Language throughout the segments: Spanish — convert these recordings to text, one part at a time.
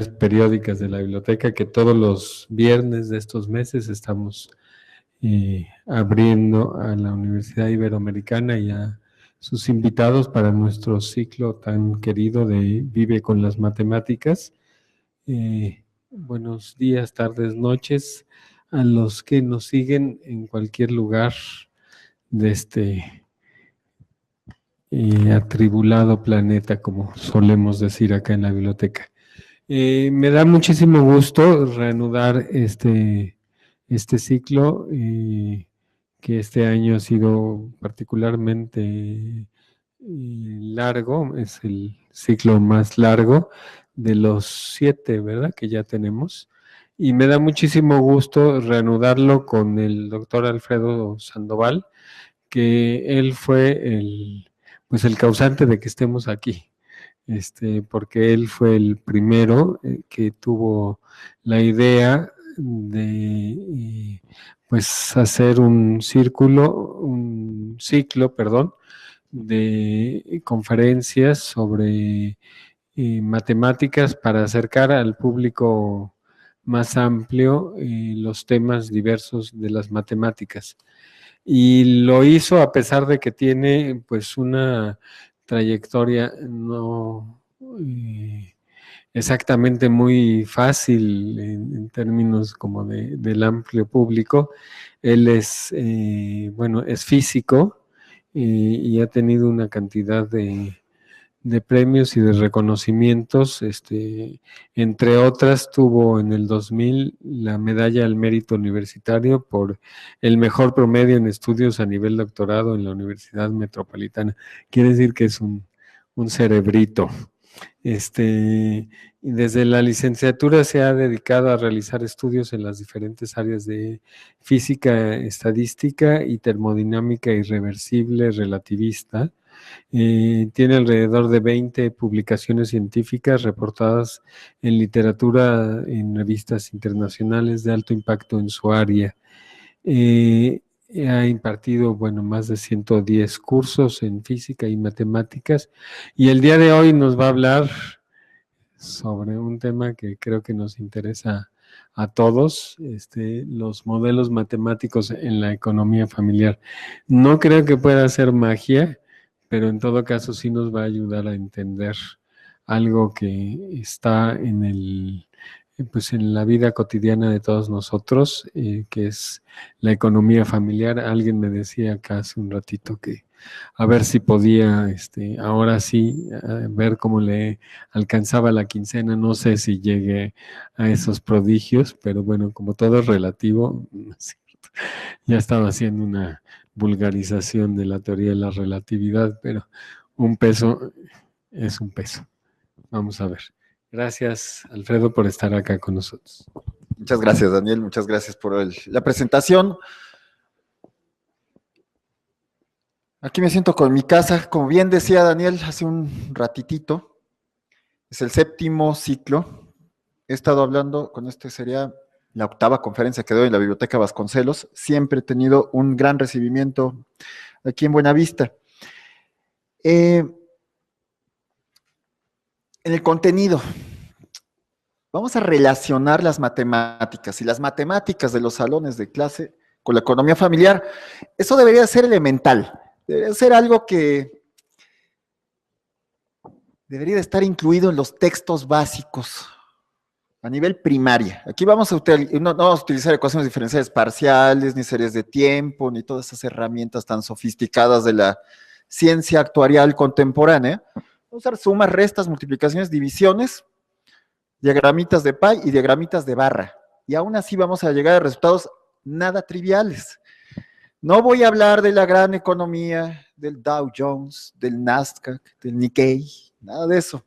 periódicas de la biblioteca, que todos los viernes de estos meses estamos abriendo a la Universidad Iberoamericana y a sus invitados para nuestro ciclo tan querido de Vive con las Matemáticas. Buenos días, tardes, noches a los que nos siguen en cualquier lugar de este atribulado planeta, como solemos decir acá en la biblioteca. Me da muchísimo gusto reanudar este ciclo, que este año ha sido particularmente largo, es el ciclo más largo de los 7, ¿verdad?, que ya tenemos. Y me da muchísimo gusto reanudarlo con el doctor Alfredo Sandoval, que él fue el causante de que estemos aquí. Porque él fue el primero que tuvo la idea de hacer un ciclo, de conferencias sobre matemáticas para acercar al público más amplio los temas diversos de las matemáticas. Y lo hizo a pesar de que tiene pues una trayectoria no exactamente muy fácil en términos como del amplio público. Él es, es físico y ha tenido una cantidad de premios y de reconocimientos, entre otras tuvo en el 2000 la medalla al mérito universitario por el mejor promedio en estudios a nivel doctorado en la Universidad Metropolitana. Quiere decir que es un cerebrito. Y desde la licenciatura se ha dedicado a realizar estudios en las diferentes áreas de física, estadística y termodinámica irreversible relativista. Tiene alrededor de 20 publicaciones científicas reportadas en literatura en revistas internacionales de alto impacto en su área. Ha impartido, más de 110 cursos en física y matemáticas, y el día de hoy nos va a hablar sobre un tema que creo que nos interesa a todos, los modelos matemáticos en la economía familiar. No creo que pueda ser magia, pero en todo caso sí nos va a ayudar a entender algo que está en la vida cotidiana de todos nosotros, que es la economía familiar. Alguien me decía acá hace un ratito que a ver si podía, ahora sí, ver cómo le alcanzaba la quincena. No sé si llegue a esos prodigios, pero bueno, como todo es relativo, ¿no es cierto? Ya estaba haciendo una vulgarización de la teoría de la relatividad, pero un peso es un peso. Vamos a ver. Gracias, Alfredo, por estar acá con nosotros. Muchas gracias, Daniel. Muchas gracias por la presentación. Aquí me siento con mi casa. Como bien decía Daniel hace un ratitito, es el 7º ciclo. He estado hablando, sería la 8ª conferencia que doy en la Biblioteca Vasconcelos. Siempre he tenido un gran recibimiento aquí en Buenavista. En el contenido, vamos a relacionar las matemáticas y las matemáticas de los salones de clase con la economía familiar. Eso debería ser elemental, debería ser algo que debería de estar incluido en los textos básicos a nivel primaria. Aquí no vamos a utilizar ecuaciones diferenciales parciales, ni series de tiempo, ni todas esas herramientas tan sofisticadas de la ciencia actuarial contemporánea. Vamos a usar sumas, restas, multiplicaciones, divisiones, diagramitas de pie y diagramitas de barra. Y aún así vamos a llegar a resultados nada triviales. No voy a hablar de la gran economía, del Dow Jones, del Nasdaq, del Nikkei, nada de eso.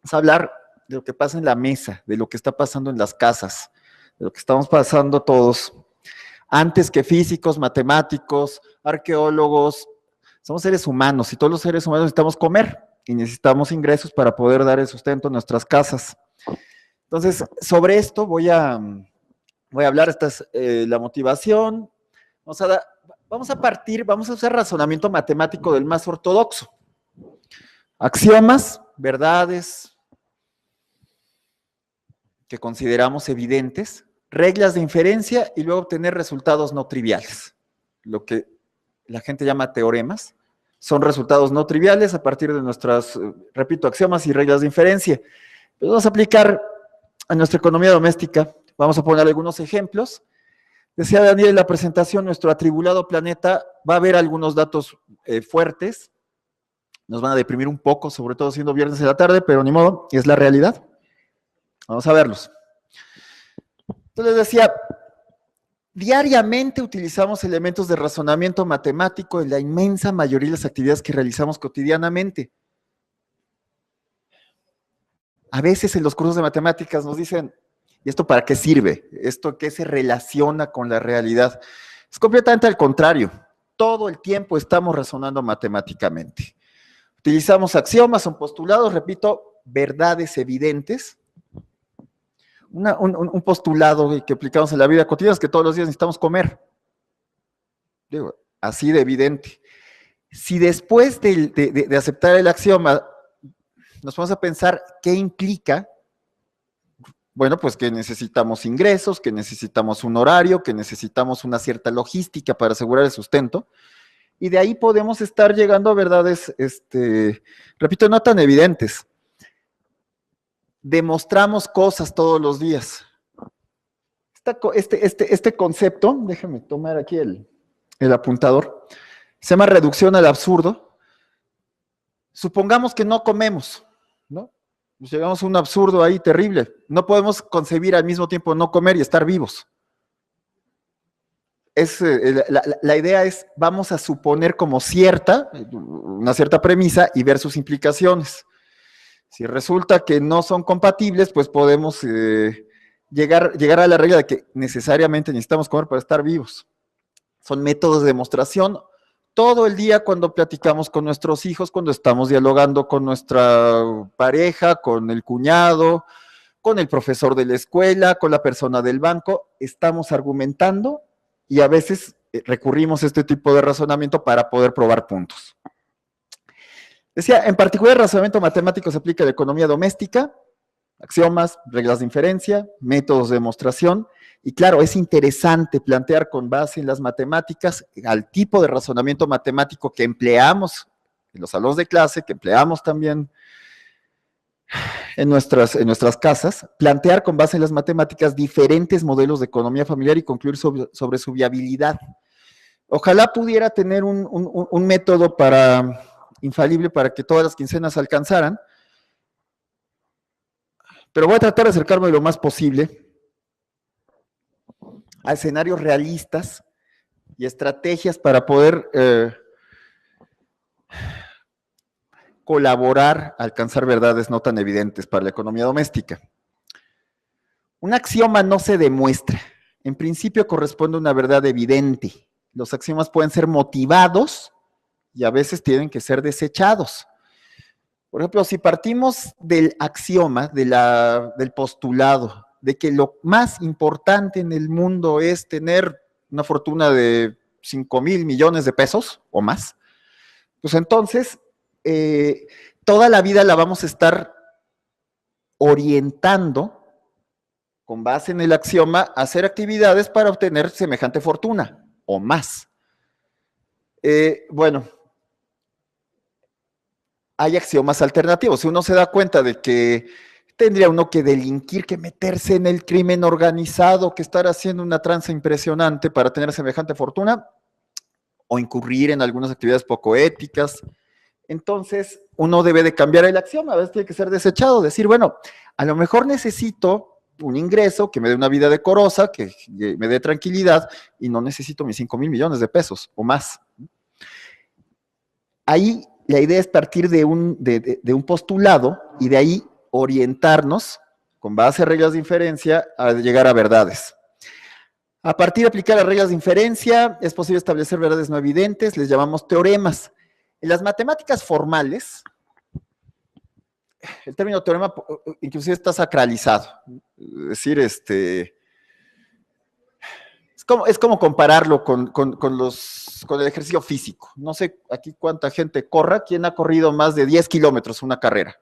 Vamos a hablar de lo que pasa en la mesa, de lo que está pasando en las casas, de lo que estamos pasando todos. Antes que físicos, matemáticos, arqueólogos, somos seres humanos y todos los seres humanos necesitamos comer y necesitamos ingresos para poder dar el sustento a nuestras casas. Entonces, sobre esto voy a hablar. Esta es la motivación. Vamos a usar razonamiento matemático del más ortodoxo. Axiomas, verdades, que consideramos evidentes, reglas de inferencia y luego obtener resultados no triviales. Lo que la gente llama teoremas son resultados no triviales a partir de nuestras, repito, axiomas y reglas de inferencia. Pues vamos a aplicar a nuestra economía doméstica. Vamos a poner algunos ejemplos. Decía Daniel en la presentación, nuestro atribulado planeta va a haber algunos datos fuertes. Nos van a deprimir un poco, sobre todo siendo viernes de la tarde, pero ni modo, es la realidad. Vamos a verlos. Entonces les decía, diariamente utilizamos elementos de razonamiento matemático en la inmensa mayoría de las actividades que realizamos cotidianamente. A veces en los cursos de matemáticas nos dicen, ¿y esto para qué sirve? ¿Esto qué se relaciona con la realidad? Es completamente al contrario. Todo el tiempo estamos razonando matemáticamente. Utilizamos axiomas, son postulados, repito, verdades evidentes. Un postulado que aplicamos en la vida cotidiana es que todos los días necesitamos comer. Digo, así de evidente. Si después de aceptar el axioma nos vamos a pensar qué implica, bueno, pues que necesitamos ingresos, que necesitamos un horario, que necesitamos una cierta logística para asegurar el sustento, y de ahí podemos estar llegando a verdades, repito, no tan evidentes. Demostramos cosas todos los días. Este concepto, déjame tomar aquí el apuntador, se llama reducción al absurdo. Supongamos que no comemos, ¿no? Pues llegamos a un absurdo ahí terrible. No podemos concebir al mismo tiempo no comer y estar vivos. La idea es, vamos a suponer como una cierta premisa y ver sus implicaciones. Si resulta que no son compatibles, pues podemos llegar a la regla de que necesariamente necesitamos comer para estar vivos. Son métodos de demostración todo el día cuando platicamos con nuestros hijos, cuando estamos dialogando con nuestra pareja, con el cuñado, con el profesor de la escuela, con la persona del banco, estamos argumentando y a veces recurrimos a este tipo de razonamiento para poder probar puntos. Decía, en particular el razonamiento matemático se aplica a la economía doméstica, axiomas, reglas de inferencia, métodos de demostración, y claro, es interesante plantear con base en las matemáticas al tipo de razonamiento matemático que empleamos en los salones de clase, que empleamos también en nuestras casas, plantear con base en las matemáticas diferentes modelos de economía familiar y concluir sobre su viabilidad. Ojalá pudiera tener un método infalible para que todas las quincenas alcanzaran, pero voy a tratar de acercarme lo más posible a escenarios realistas y estrategias para poder colaborar a alcanzar verdades no tan evidentes para la economía doméstica. Un axioma no se demuestra. En principio corresponde a una verdad evidente. Los axiomas pueden ser motivados y a veces tienen que ser desechados. Por ejemplo, si partimos del axioma, del postulado, de que lo más importante en el mundo es tener una fortuna de 5,000 millones de pesos o más, pues entonces toda la vida la vamos a estar orientando con base en el axioma a hacer actividades para obtener semejante fortuna o más. Bueno, hay axiomas alternativos. Si uno se da cuenta de que tendría uno que delinquir, que meterse en el crimen organizado, que estar haciendo una tranza impresionante para tener semejante fortuna, o incurrir en algunas actividades poco éticas, entonces uno debe de cambiar el axioma, a veces tiene que ser desechado, decir, bueno, a lo mejor necesito un ingreso que me dé una vida decorosa, que me dé tranquilidad, y no necesito mis 5,000 millones de pesos o más. Ahí la idea es partir de un postulado y de ahí orientarnos con base a reglas de inferencia a llegar a verdades. A partir de aplicar las reglas de inferencia es posible establecer verdades no evidentes, les llamamos teoremas. En las matemáticas formales, el término teorema inclusive está sacralizado, es decir, es como compararlo con el ejercicio físico. No sé aquí cuánta gente corra. ¿Quién ha corrido más de 10 kilómetros una carrera?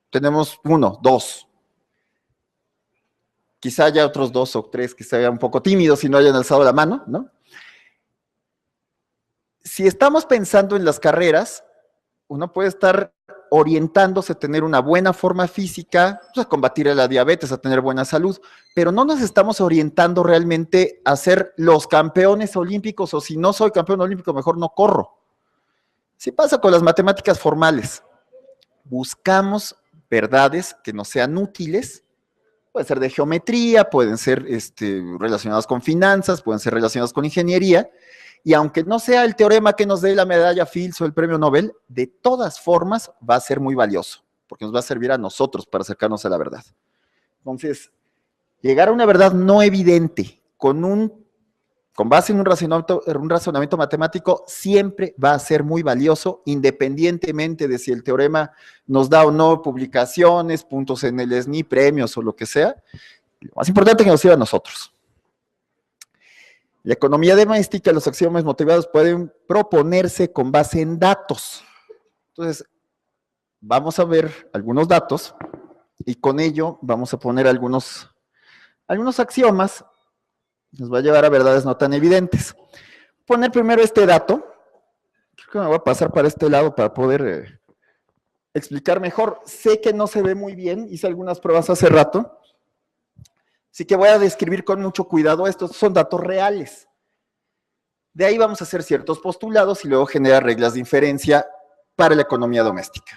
Tenemos 1, 2. quizá haya otros 2 o 3 que se vean un poco tímidos y no hayan alzado la mano, ¿no? Si estamos pensando en las carreras, uno puede estar orientándose a tener una buena forma física, pues a combatir la diabetes, a tener buena salud, pero no nos estamos orientando realmente a ser los campeones olímpicos, o si no soy campeón olímpico, mejor no corro. Sí pasa con las matemáticas formales. Buscamos verdades que nos sean útiles, pueden ser de geometría, pueden ser relacionadas con finanzas, pueden ser relacionadas con ingeniería, y aunque no sea el teorema que nos dé la medalla Fields o el premio Nobel, de todas formas va a ser muy valioso, porque nos va a servir a nosotros para acercarnos a la verdad. Entonces, llegar a una verdad no evidente con base en un razonamiento matemático siempre va a ser muy valioso, independientemente de si el teorema nos da o no publicaciones, puntos en el SNI, premios o lo que sea. Lo más importante es que nos sirva a nosotros. La economía doméstica, los axiomas motivados pueden proponerse con base en datos. Entonces, vamos a ver algunos datos y con ello vamos a poner algunos axiomas. Nos va a llevar a verdades no tan evidentes. Poner primero este dato. Creo que me voy a pasar para este lado para poder explicar mejor. Sé que no se ve muy bien, hice algunas pruebas hace rato. Así que voy a describir con mucho cuidado. Estos son datos reales. De ahí vamos a hacer ciertos postulados y luego generar reglas de inferencia para la economía doméstica.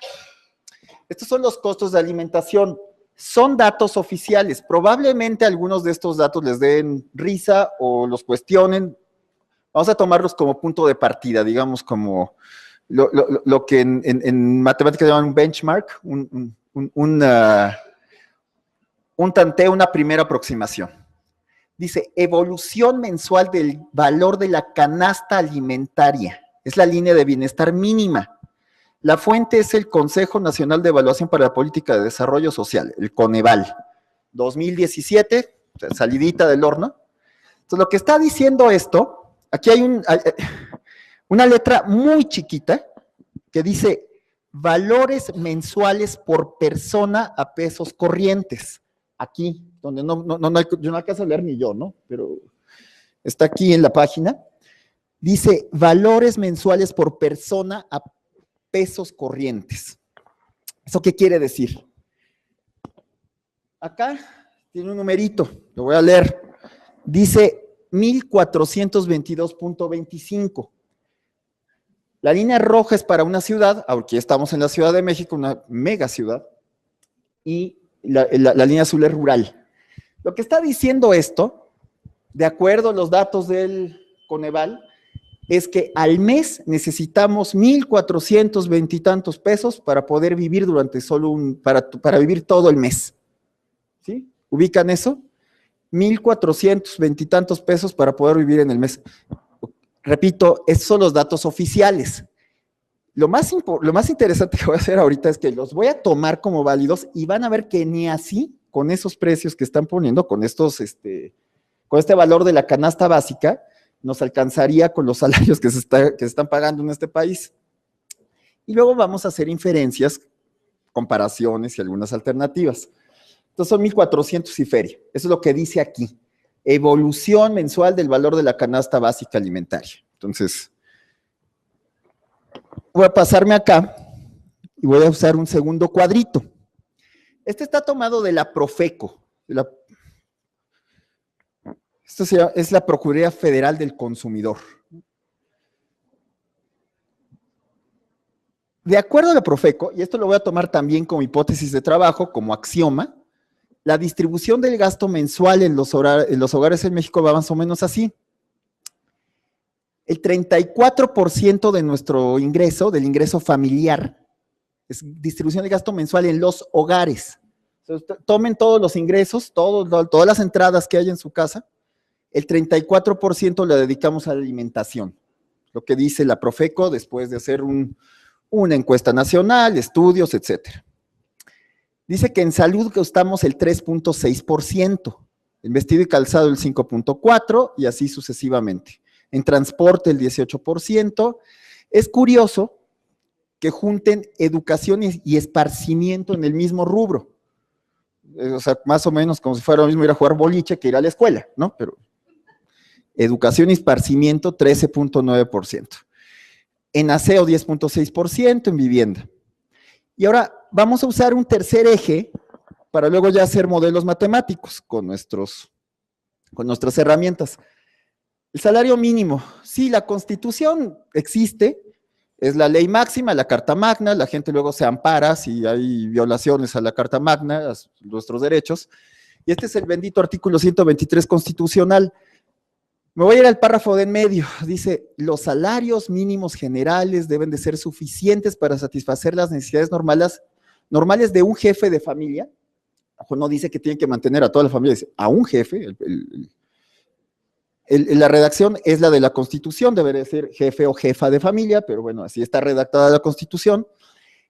Estos son los costos de alimentación. Son datos oficiales. Probablemente algunos de estos datos les den risa o los cuestionen. Vamos a tomarlos como punto de partida, digamos como lo que en matemáticas llaman un benchmark, un tanteo, una primera aproximación. Dice, evolución mensual del valor de la canasta alimentaria. Es la línea de bienestar mínima. La fuente es el Consejo Nacional de Evaluación para la Política de Desarrollo Social, el Coneval. 2017, salidita del horno. Entonces, lo que está diciendo esto, aquí hay una letra muy chiquita que dice valores mensuales por persona a pesos corrientes. Aquí, donde yo no alcanzo a leer ni yo, ¿no? Pero está aquí en la página. Dice valores mensuales por persona a pesos corrientes. ¿Eso qué quiere decir? Acá tiene un numerito, lo voy a leer. Dice 1422.25. La línea roja es para una ciudad, aunque estamos en la Ciudad de México, una mega ciudad, y la línea azul es rural. Lo que está diciendo esto, de acuerdo a los datos del Coneval, es que al mes necesitamos 1,420 y tantos pesos para poder vivir durante para vivir todo el mes. ¿Sí? ¿Ubican eso? 1,420 y tantos pesos para poder vivir en el mes. Repito, esos son los datos oficiales. Lo más interesante que voy a hacer ahorita es que los voy a tomar como válidos y van a ver que ni así, con esos precios que están poniendo, con este valor de la canasta básica, nos alcanzaría con los salarios que se están pagando en este país. Y luego vamos a hacer inferencias, comparaciones y algunas alternativas. Entonces son 1,400 y feria. Eso es lo que dice aquí. Evolución mensual del valor de la canasta básica alimentaria. Entonces, voy a pasarme acá y voy a usar un segundo cuadrito. Este está tomado de la Profeco. Esto es la Procuraduría Federal del Consumidor. De acuerdo a la Profeco, y esto lo voy a tomar también como hipótesis de trabajo, como axioma, la distribución del gasto mensual en los hogares en México va más o menos así. El 34% de nuestro ingreso, del ingreso familiar, es distribución del gasto mensual en los hogares. Entonces, tomen todos los ingresos, todas las entradas que hay en su casa, el 34% le dedicamos a la alimentación, lo que dice la Profeco después de hacer una encuesta nacional, estudios, etcétera. Dice que en salud gastamos el 3.6%, en vestido y calzado el 5.4% y así sucesivamente. En transporte el 18%. Es curioso que junten educación y esparcimiento en el mismo rubro. O sea, más o menos como si fuera lo mismo ir a jugar boliche que ir a la escuela, ¿no? Pero educación y esparcimiento, 13.9%. En aseo, 10.6%, en vivienda. Y ahora vamos a usar un tercer eje para luego ya hacer modelos matemáticos con nuestras herramientas. El salario mínimo. Sí, la Constitución existe, es la ley máxima, la Carta Magna, la gente luego se ampara si hay violaciones a la Carta Magna, a nuestros derechos, y este es el bendito artículo 123 constitucional. Me voy a ir al párrafo de en medio, dice, los salarios mínimos generales deben de ser suficientes para satisfacer las necesidades normales de un jefe de familia. No dice que tienen que mantener a toda la familia, dice a un jefe. La redacción es la de la Constitución, debería ser jefe o jefa de familia, pero bueno, así está redactada la Constitución,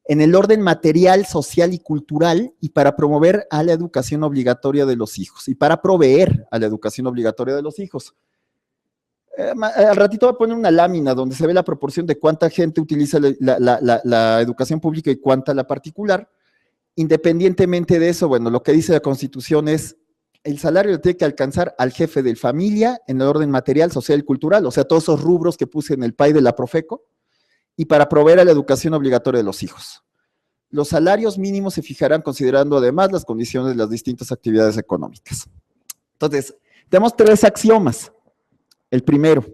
en el orden material, social y cultural, y para promover a la educación obligatoria de los hijos, y para proveer a la educación obligatoria de los hijos. Al ratito voy a poner una lámina donde se ve la proporción de cuánta gente utiliza la educación pública y cuánta la particular. Independientemente de eso, bueno, lo que dice la Constitución es el salario tiene que alcanzar al jefe de familia en el orden material, social y cultural, o sea, todos esos rubros que puse en el PAI de la Profeco, y para proveer a la educación obligatoria de los hijos. Los salarios mínimos se fijarán considerando además las condiciones de las distintas actividades económicas. Entonces, tenemos 3 axiomas. El primero,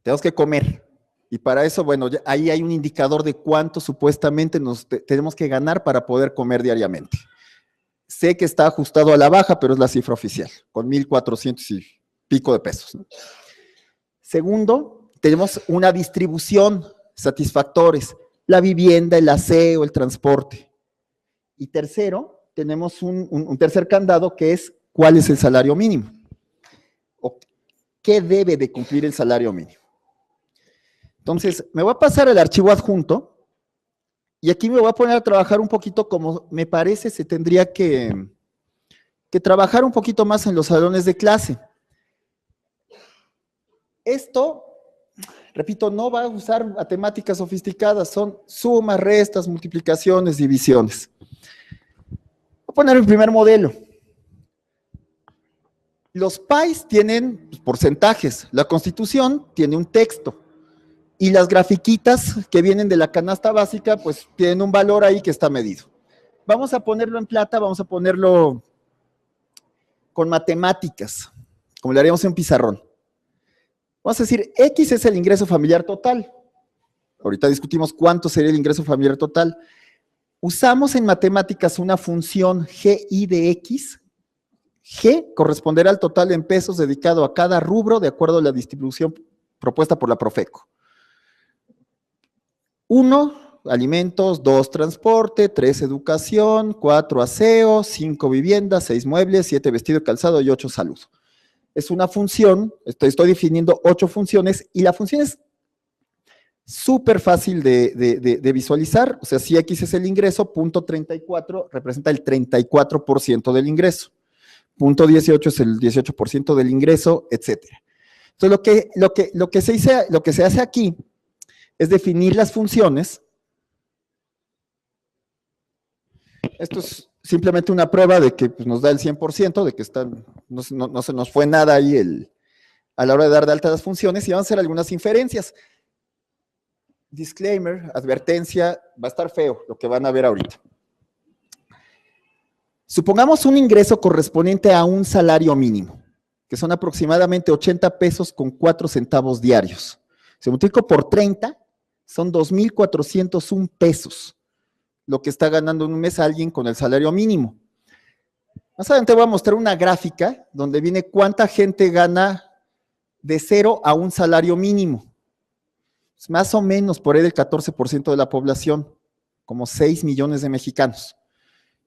tenemos que comer. Y para eso, bueno, ahí hay un indicador de cuánto supuestamente nos tenemos que ganar para poder comer diariamente. Sé que está ajustado a la baja, pero es la cifra oficial, con 1,400 y pico de pesos, ¿no? Segundo, tenemos una distribución, satisfactores, la vivienda, el aseo, el transporte. Y tercero, tenemos un tercer candado que es ¿cuál es el salario mínimo? ¿O qué debe de cumplir el salario mínimo? Entonces, me voy a pasar el archivo adjunto y aquí me voy a poner a trabajar un poquito como me parece se tendría que trabajar un poquito más en los salones de clase. Esto, repito, no va a usar matemáticas sofisticadas, son sumas, restas, multiplicaciones, divisiones. Voy a poner el primer modelo. Los PAIs tienen porcentajes, la Constitución tiene un texto. Y las grafiquitas que vienen de la canasta básica, pues tienen un valor ahí que está medido. Vamos a ponerlo en plata, vamos a ponerlo con matemáticas, como le haríamos en pizarrón. Vamos a decir, X es el ingreso familiar total. Ahorita discutimos cuánto sería el ingreso familiar total. Usamos en matemáticas una función GI de X. G corresponderá al total en pesos dedicado a cada rubro de acuerdo a la distribución propuesta por la Profeco. 1, alimentos, 2, transporte, 3, educación, 4, aseo, 5, vivienda, 6, muebles, 7, vestido y calzado y 8, salud. Es una función, estoy definiendo 8 funciones y la función es súper fácil de visualizar, o sea, si X es el ingreso, punto 34 representa el 34% del ingreso, punto 18 es el 18% del ingreso, etcétera. Entonces, lo que se hace aquí es definir las funciones. Esto es simplemente una prueba de que pues, nos da el 100%, de que no se nos fue nada ahí a la hora de dar de alta las funciones, y vamos a hacer algunas inferencias. Disclaimer, advertencia, va a estar feo lo que van a ver ahorita. Supongamos un ingreso correspondiente a un salario mínimo, que son aproximadamente 80 pesos con 4 centavos diarios. Se multiplica por 30, son 2,401 pesos, lo que está ganando en un mes alguien con el salario mínimo. Más adelante voy a mostrar una gráfica donde viene cuánta gente gana de 0 a un salario mínimo. Es más o menos por ahí del 14% de la población, como 6 millones de mexicanos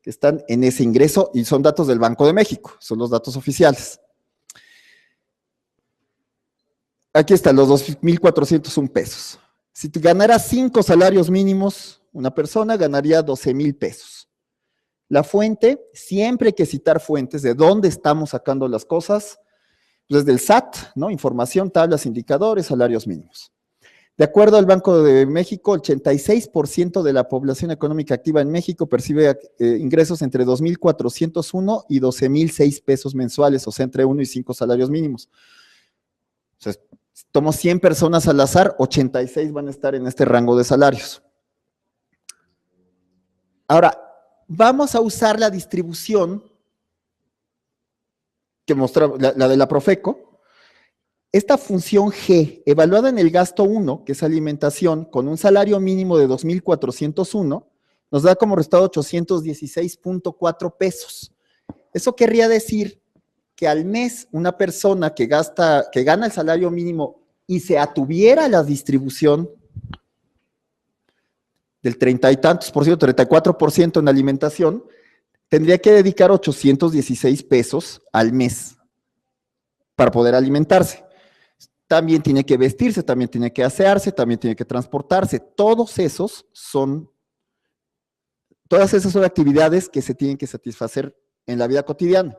que están en ese ingreso, y son datos del Banco de México, son los datos oficiales. Aquí están los 2,401 pesos. Si te ganara 5 salarios mínimos, una persona ganaría 12,000 pesos. La fuente, siempre hay que citar fuentes de dónde estamos sacando las cosas, pues desde el SAT, ¿no? Información, tablas, indicadores, salarios mínimos. De acuerdo al Banco de México, 86% de la población económica activa en México percibe ingresos entre 2,401 y 12,006 pesos mensuales, o sea, entre 1 y 5 salarios mínimos. O sea, tomo 100 personas al azar, 86 van a estar en este rango de salarios. Ahora, vamos a usar la distribución que mostraba, la de la Profeco. Esta función G, evaluada en el gasto 1, que es alimentación, con un salario mínimo de 2,401, nos da como resultado 816.4 pesos. Eso querría decir que al mes una persona que gana el salario mínimo y se atuviera a la distribución del 30 y tantos por ciento, 34% en alimentación, tendría que dedicar 816 pesos al mes para poder alimentarse. También tiene que vestirse, también tiene que asearse, también tiene que transportarse. Todas esas son actividades que se tienen que satisfacer en la vida cotidiana.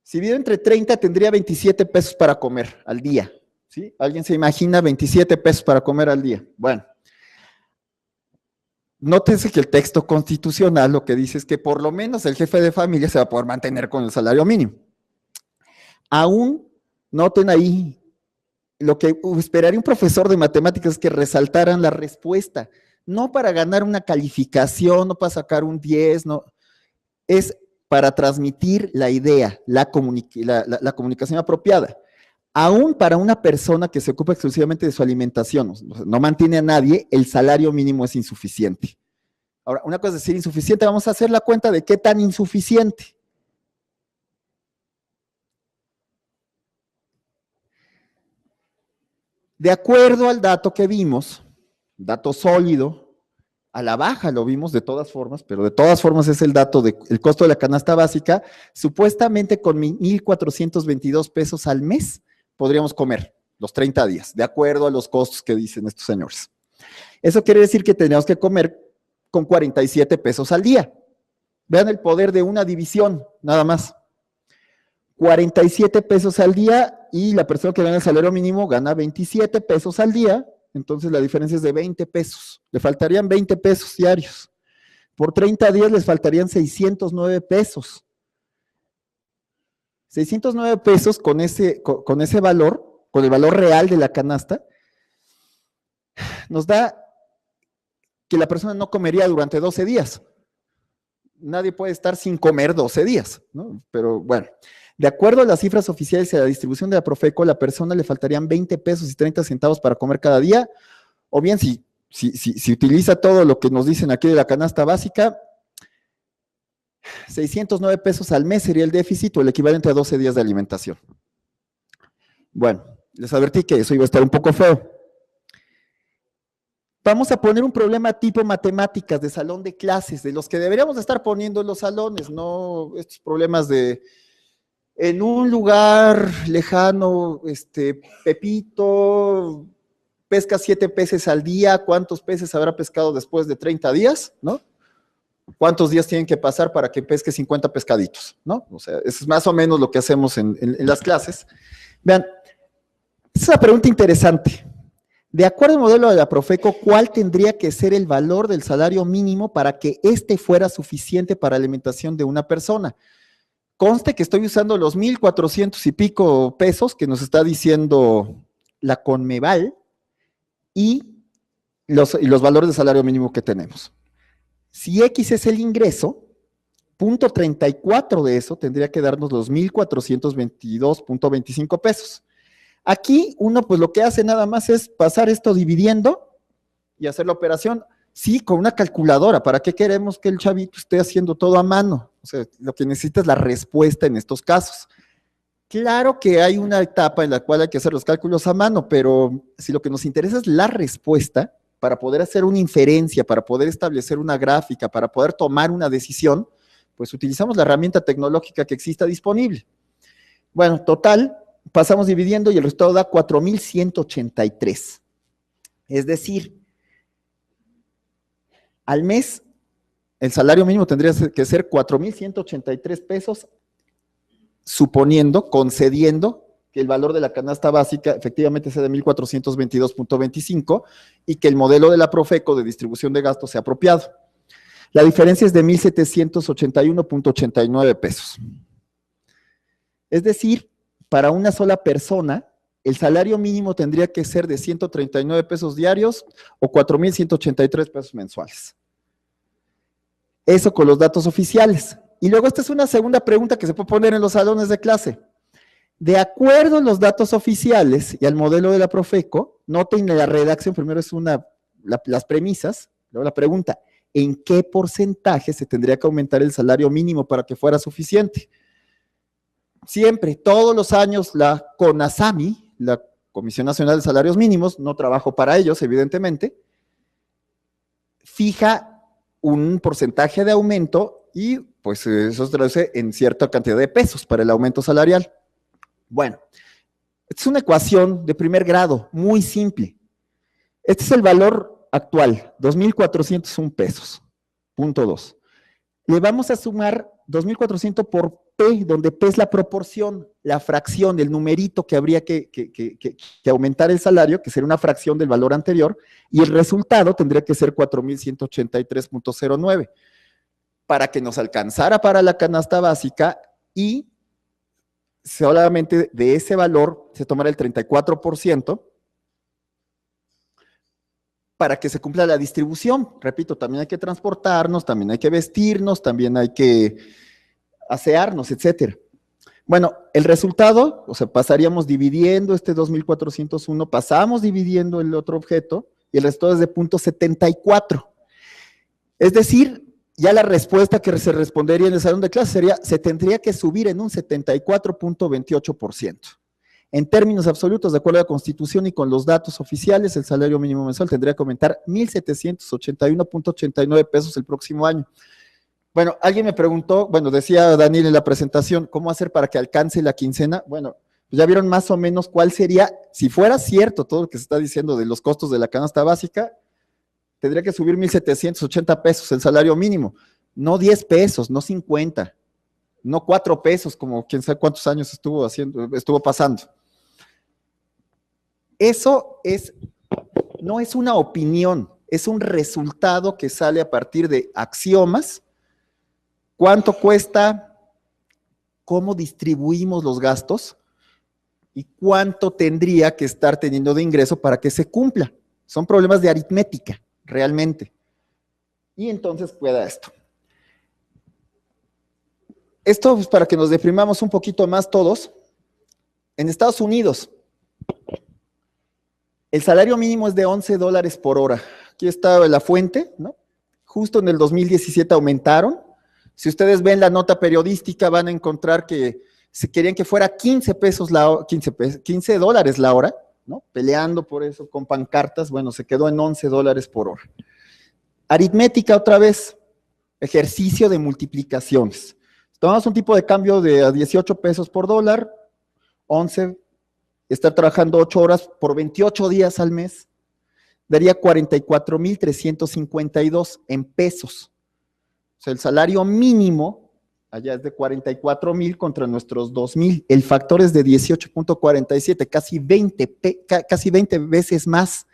Si vive entre 30, tendría 27 pesos para comer al día. ¿Sí? ¿Alguien se imagina 27 pesos para comer al día? Bueno, nótese que el texto constitucional lo que dice es que por lo menos el jefe de familia se va a poder mantener con el salario mínimo. Aún, noten ahí, lo que esperaría un profesor de matemáticas es que resaltaran la respuesta, no para ganar una calificación, no para sacar un 10, no, es para transmitir la idea, la comunicación apropiada. Aún para una persona que se ocupa exclusivamente de su alimentación, no mantiene a nadie, el salario mínimo es insuficiente. Ahora, una cosa es decir insuficiente, vamos a hacer la cuenta de qué tan insuficiente. De acuerdo al dato que vimos, dato sólido, a la baja lo vimos de todas formas, pero de todas formas es el dato del costo de la canasta básica, supuestamente con 1,422 pesos al mes podríamos comer los 30 días, de acuerdo a los costos que dicen estos señores. Eso quiere decir que tendríamos que comer con 47 pesos al día. Vean el poder de una división, nada más. 47 pesos al día y la persona que gana el salario mínimo gana 27 pesos al día, entonces la diferencia es de 20 pesos. Le faltarían 20 pesos diarios. Por 30 días les faltarían 609 pesos. 609 pesos con ese valor, con el valor real de la canasta, nos da que la persona no comería durante 12 días. Nadie puede estar sin comer 12 días, ¿no? Pero bueno, de acuerdo a las cifras oficiales y a la distribución de la Profeco, a la persona le faltarían 20 pesos y 30 centavos para comer cada día, o bien si utiliza todo lo que nos dicen aquí de la canasta básica, 609 pesos al mes sería el déficit o el equivalente a 12 días de alimentación. Bueno, les advertí que eso iba a estar un poco feo. Vamos a poner un problema tipo matemáticas de salón de clases, de los que deberíamos estar poniendo en los salones, no estos problemas de en un lugar lejano, Pepito pesca 7 peces al día, ¿cuántos peces habrá pescado después de 30 días? ¿No? ¿Cuántos días tienen que pasar para que pesque 50 pescaditos? ¿No? O sea, eso es más o menos lo que hacemos en las clases. Vean, es una pregunta interesante. De acuerdo al modelo de la Profeco, ¿cuál tendría que ser el valor del salario mínimo para que éste fuera suficiente para la alimentación de una persona? Conste que estoy usando los 1,400 y pico pesos que nos está diciendo la Conmeval y los valores de salario mínimo que tenemos. Si X es el ingreso, 0.34 de eso tendría que darnos los 1,422.25 pesos. Aquí uno pues lo que hace nada más es pasar esto dividiendo y hacer la operación, sí, con una calculadora. ¿Para qué queremos que el chavito esté haciendo todo a mano? O sea, lo que necesita es la respuesta en estos casos. Claro que hay una etapa en la cual hay que hacer los cálculos a mano, pero si lo que nos interesa es la respuesta, para poder hacer una inferencia, para poder establecer una gráfica, para poder tomar una decisión, pues utilizamos la herramienta tecnológica que exista disponible. Bueno, total, pasamos dividiendo y el resultado da 4,183. Es decir, al mes el salario mínimo tendría que ser 4,183 pesos, suponiendo, concediendo que el valor de la canasta básica efectivamente sea de 1,422.25 y que el modelo de la Profeco de distribución de gastos sea apropiado. La diferencia es de 1,781.89 pesos. Es decir, para una sola persona, el salario mínimo tendría que ser de 139 pesos diarios o 4,183 pesos mensuales. Eso con los datos oficiales. Y luego esta es una segunda pregunta que se puede poner en los salones de clase. De acuerdo a los datos oficiales y al modelo de la Profeco, noten la redacción, primero es las premisas, luego la pregunta, ¿en qué porcentaje se tendría que aumentar el salario mínimo para que fuera suficiente? Siempre, todos los años, la CONASAMI, la Comisión Nacional de Salarios Mínimos, no trabajo para ellos, evidentemente, fija un porcentaje de aumento y pues eso se traduce en cierta cantidad de pesos para el aumento salarial. Bueno, esta es una ecuación de primer grado, muy simple. Este es el valor actual, 2,401 pesos, punto 2. Le vamos a sumar 2,400 por P, donde P es la proporción, la fracción, el numerito que habría que aumentar el salario, que sería una fracción del valor anterior, y el resultado tendría que ser 4,183.09, para que nos alcanzara para la canasta básica y solamente de ese valor se tomará el 34% para que se cumpla la distribución. Repito, también hay que transportarnos, también hay que vestirnos, también hay que asearnos, etcétera. Bueno, el resultado, o sea, pasaríamos dividiendo este 2,401, pasamos dividiendo el otro objeto y el resultado es de 0,74. Es decir, ya la respuesta que se respondería en el salón de clase sería, se tendría que subir en un 74.28%. En términos absolutos, de acuerdo a la Constitución y con los datos oficiales, el salario mínimo mensual tendría que aumentar 1,781.89 pesos el próximo año. Bueno, alguien me preguntó, bueno, decía Daniel en la presentación, ¿cómo hacer para que alcance la quincena? Bueno, pues ya vieron más o menos cuál sería, si fuera cierto todo lo que se está diciendo de los costos de la canasta básica, tendría que subir 1,780 pesos el salario mínimo, no 10 pesos, no 50, no 4 pesos, como quién sabe cuántos años estuvo pasando. Eso no es una opinión, es un resultado que sale a partir de axiomas. ¿Cuánto cuesta? ¿Cómo distribuimos los gastos? ¿Y cuánto tendría que estar teniendo de ingreso para que se cumpla? Son problemas de aritmética, realmente. Y entonces queda esto. Esto es para que nos deprimamos un poquito más todos. En Estados Unidos, el salario mínimo es de $11 por hora. Aquí está la fuente, ¿no? Justo en el 2017 aumentaron. Si ustedes ven la nota periodística, van a encontrar que se querían que fuera $15 la hora, ¿no? Peleando por eso con pancartas, bueno, se quedó en $11 por hora. Aritmética otra vez, ejercicio de multiplicaciones. Tomamos un tipo de cambio de 18 pesos por dólar, 11, estar trabajando 8 horas por 28 días al mes, daría 44,352 en pesos. O sea, el salario mínimo allá es de 44,000 contra nuestros 2,000. El factor es de 18.47, casi 20 veces más.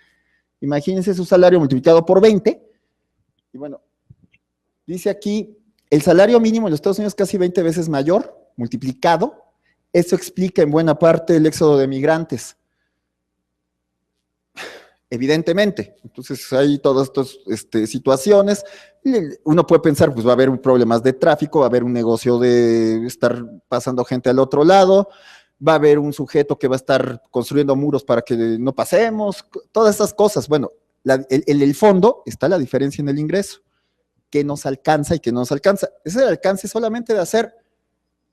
Imagínense su salario multiplicado por 20. Y bueno, dice aquí, el salario mínimo en los Estados Unidos es casi 20 veces mayor, multiplicado. Eso explica en buena parte el éxodo de migrantes. Evidentemente, entonces hay todas estas situaciones, uno puede pensar, pues va a haber problemas de tráfico, va a haber un negocio de estar pasando gente al otro lado, va a haber un sujeto que va a estar construyendo muros para que no pasemos, todas esas cosas. Bueno, en el fondo está la diferencia en el ingreso, que nos alcanza y que no nos alcanza. Ese es el alcance solamente de hacer,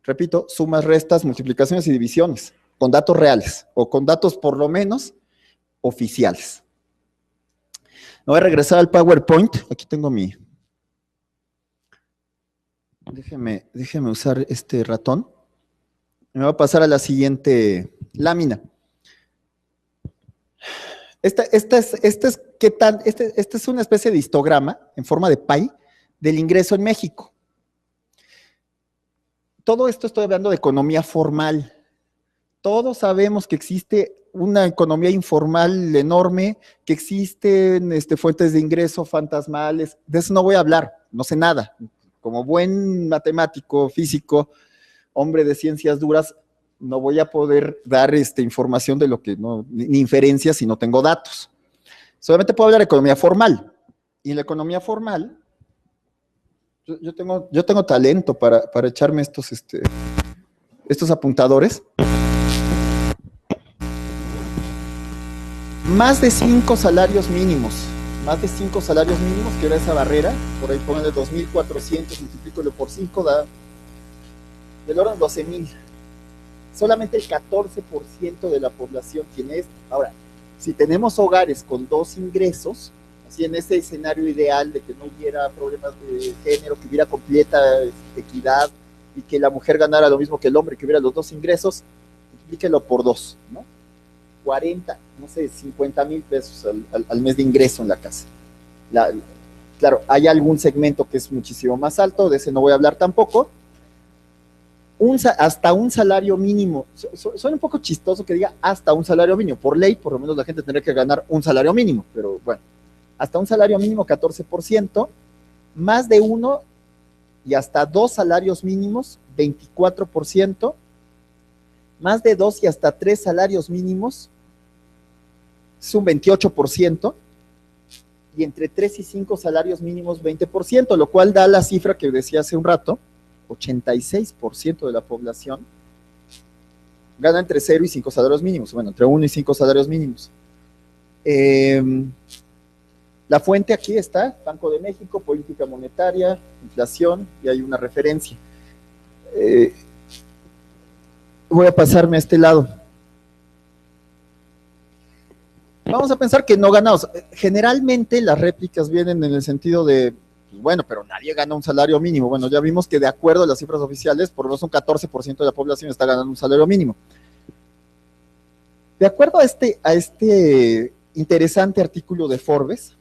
repito, sumas, restas, multiplicaciones y divisiones, con datos reales, o con datos por lo menos oficiales. Me voy a regresar al PowerPoint. Aquí tengo mi... Déjeme usar este ratón. Me voy a pasar a la siguiente lámina. Esta es una especie de histograma en forma de pie del ingreso en México. Todo esto estoy hablando de economía formal. Todos sabemos que existe una economía informal enorme, que existen fuentes de ingreso fantasmales. De eso no voy a hablar, no sé nada. Como buen matemático, físico, hombre de ciencias duras, no voy a poder dar información de lo que no, ni inferencias si no tengo datos. Solamente puedo hablar de economía formal. Y en la economía formal, yo tengo talento para echarme estos apuntadores. Más de 5 salarios mínimos, que era esa barrera, por ahí ponen de 2.400, multiplícalo por 5, da del orden de 12,000. Solamente el 14% de la población tiene esto. Ahora, si tenemos hogares con 2 ingresos, así en ese escenario ideal de que no hubiera problemas de género, que hubiera completa equidad y que la mujer ganara lo mismo que el hombre, que hubiera los 2 ingresos, multiplíquelo por 2, ¿no? 40, no sé, 50,000 pesos al mes de ingreso en la casa. Claro, hay algún segmento que es muchísimo más alto, de ese no voy a hablar tampoco. Hasta un salario mínimo, suena un poco chistoso que diga hasta un salario mínimo, por ley, por lo menos la gente tendría que ganar un salario mínimo, pero bueno, hasta un salario mínimo 14%, más de 1 y hasta 2 salarios mínimos 24%, más de 2 y hasta 3 salarios mínimos es un 28%, y entre 3 y 5 salarios mínimos 20%, lo cual da la cifra que decía hace un rato, 86% de la población gana entre 0 y 5 salarios mínimos, bueno, entre 1 y 5 salarios mínimos. La fuente aquí está, Banco de México, política monetaria, inflación, y hay una referencia. Voy a pasarme a este lado. Vamos a pensar que no ganamos. Generalmente las réplicas vienen en el sentido de, pues bueno, pero nadie gana un salario mínimo. Bueno, ya vimos que de acuerdo a las cifras oficiales, por lo menos un 14% de la población está ganando un salario mínimo. De acuerdo a este interesante artículo de Forbes,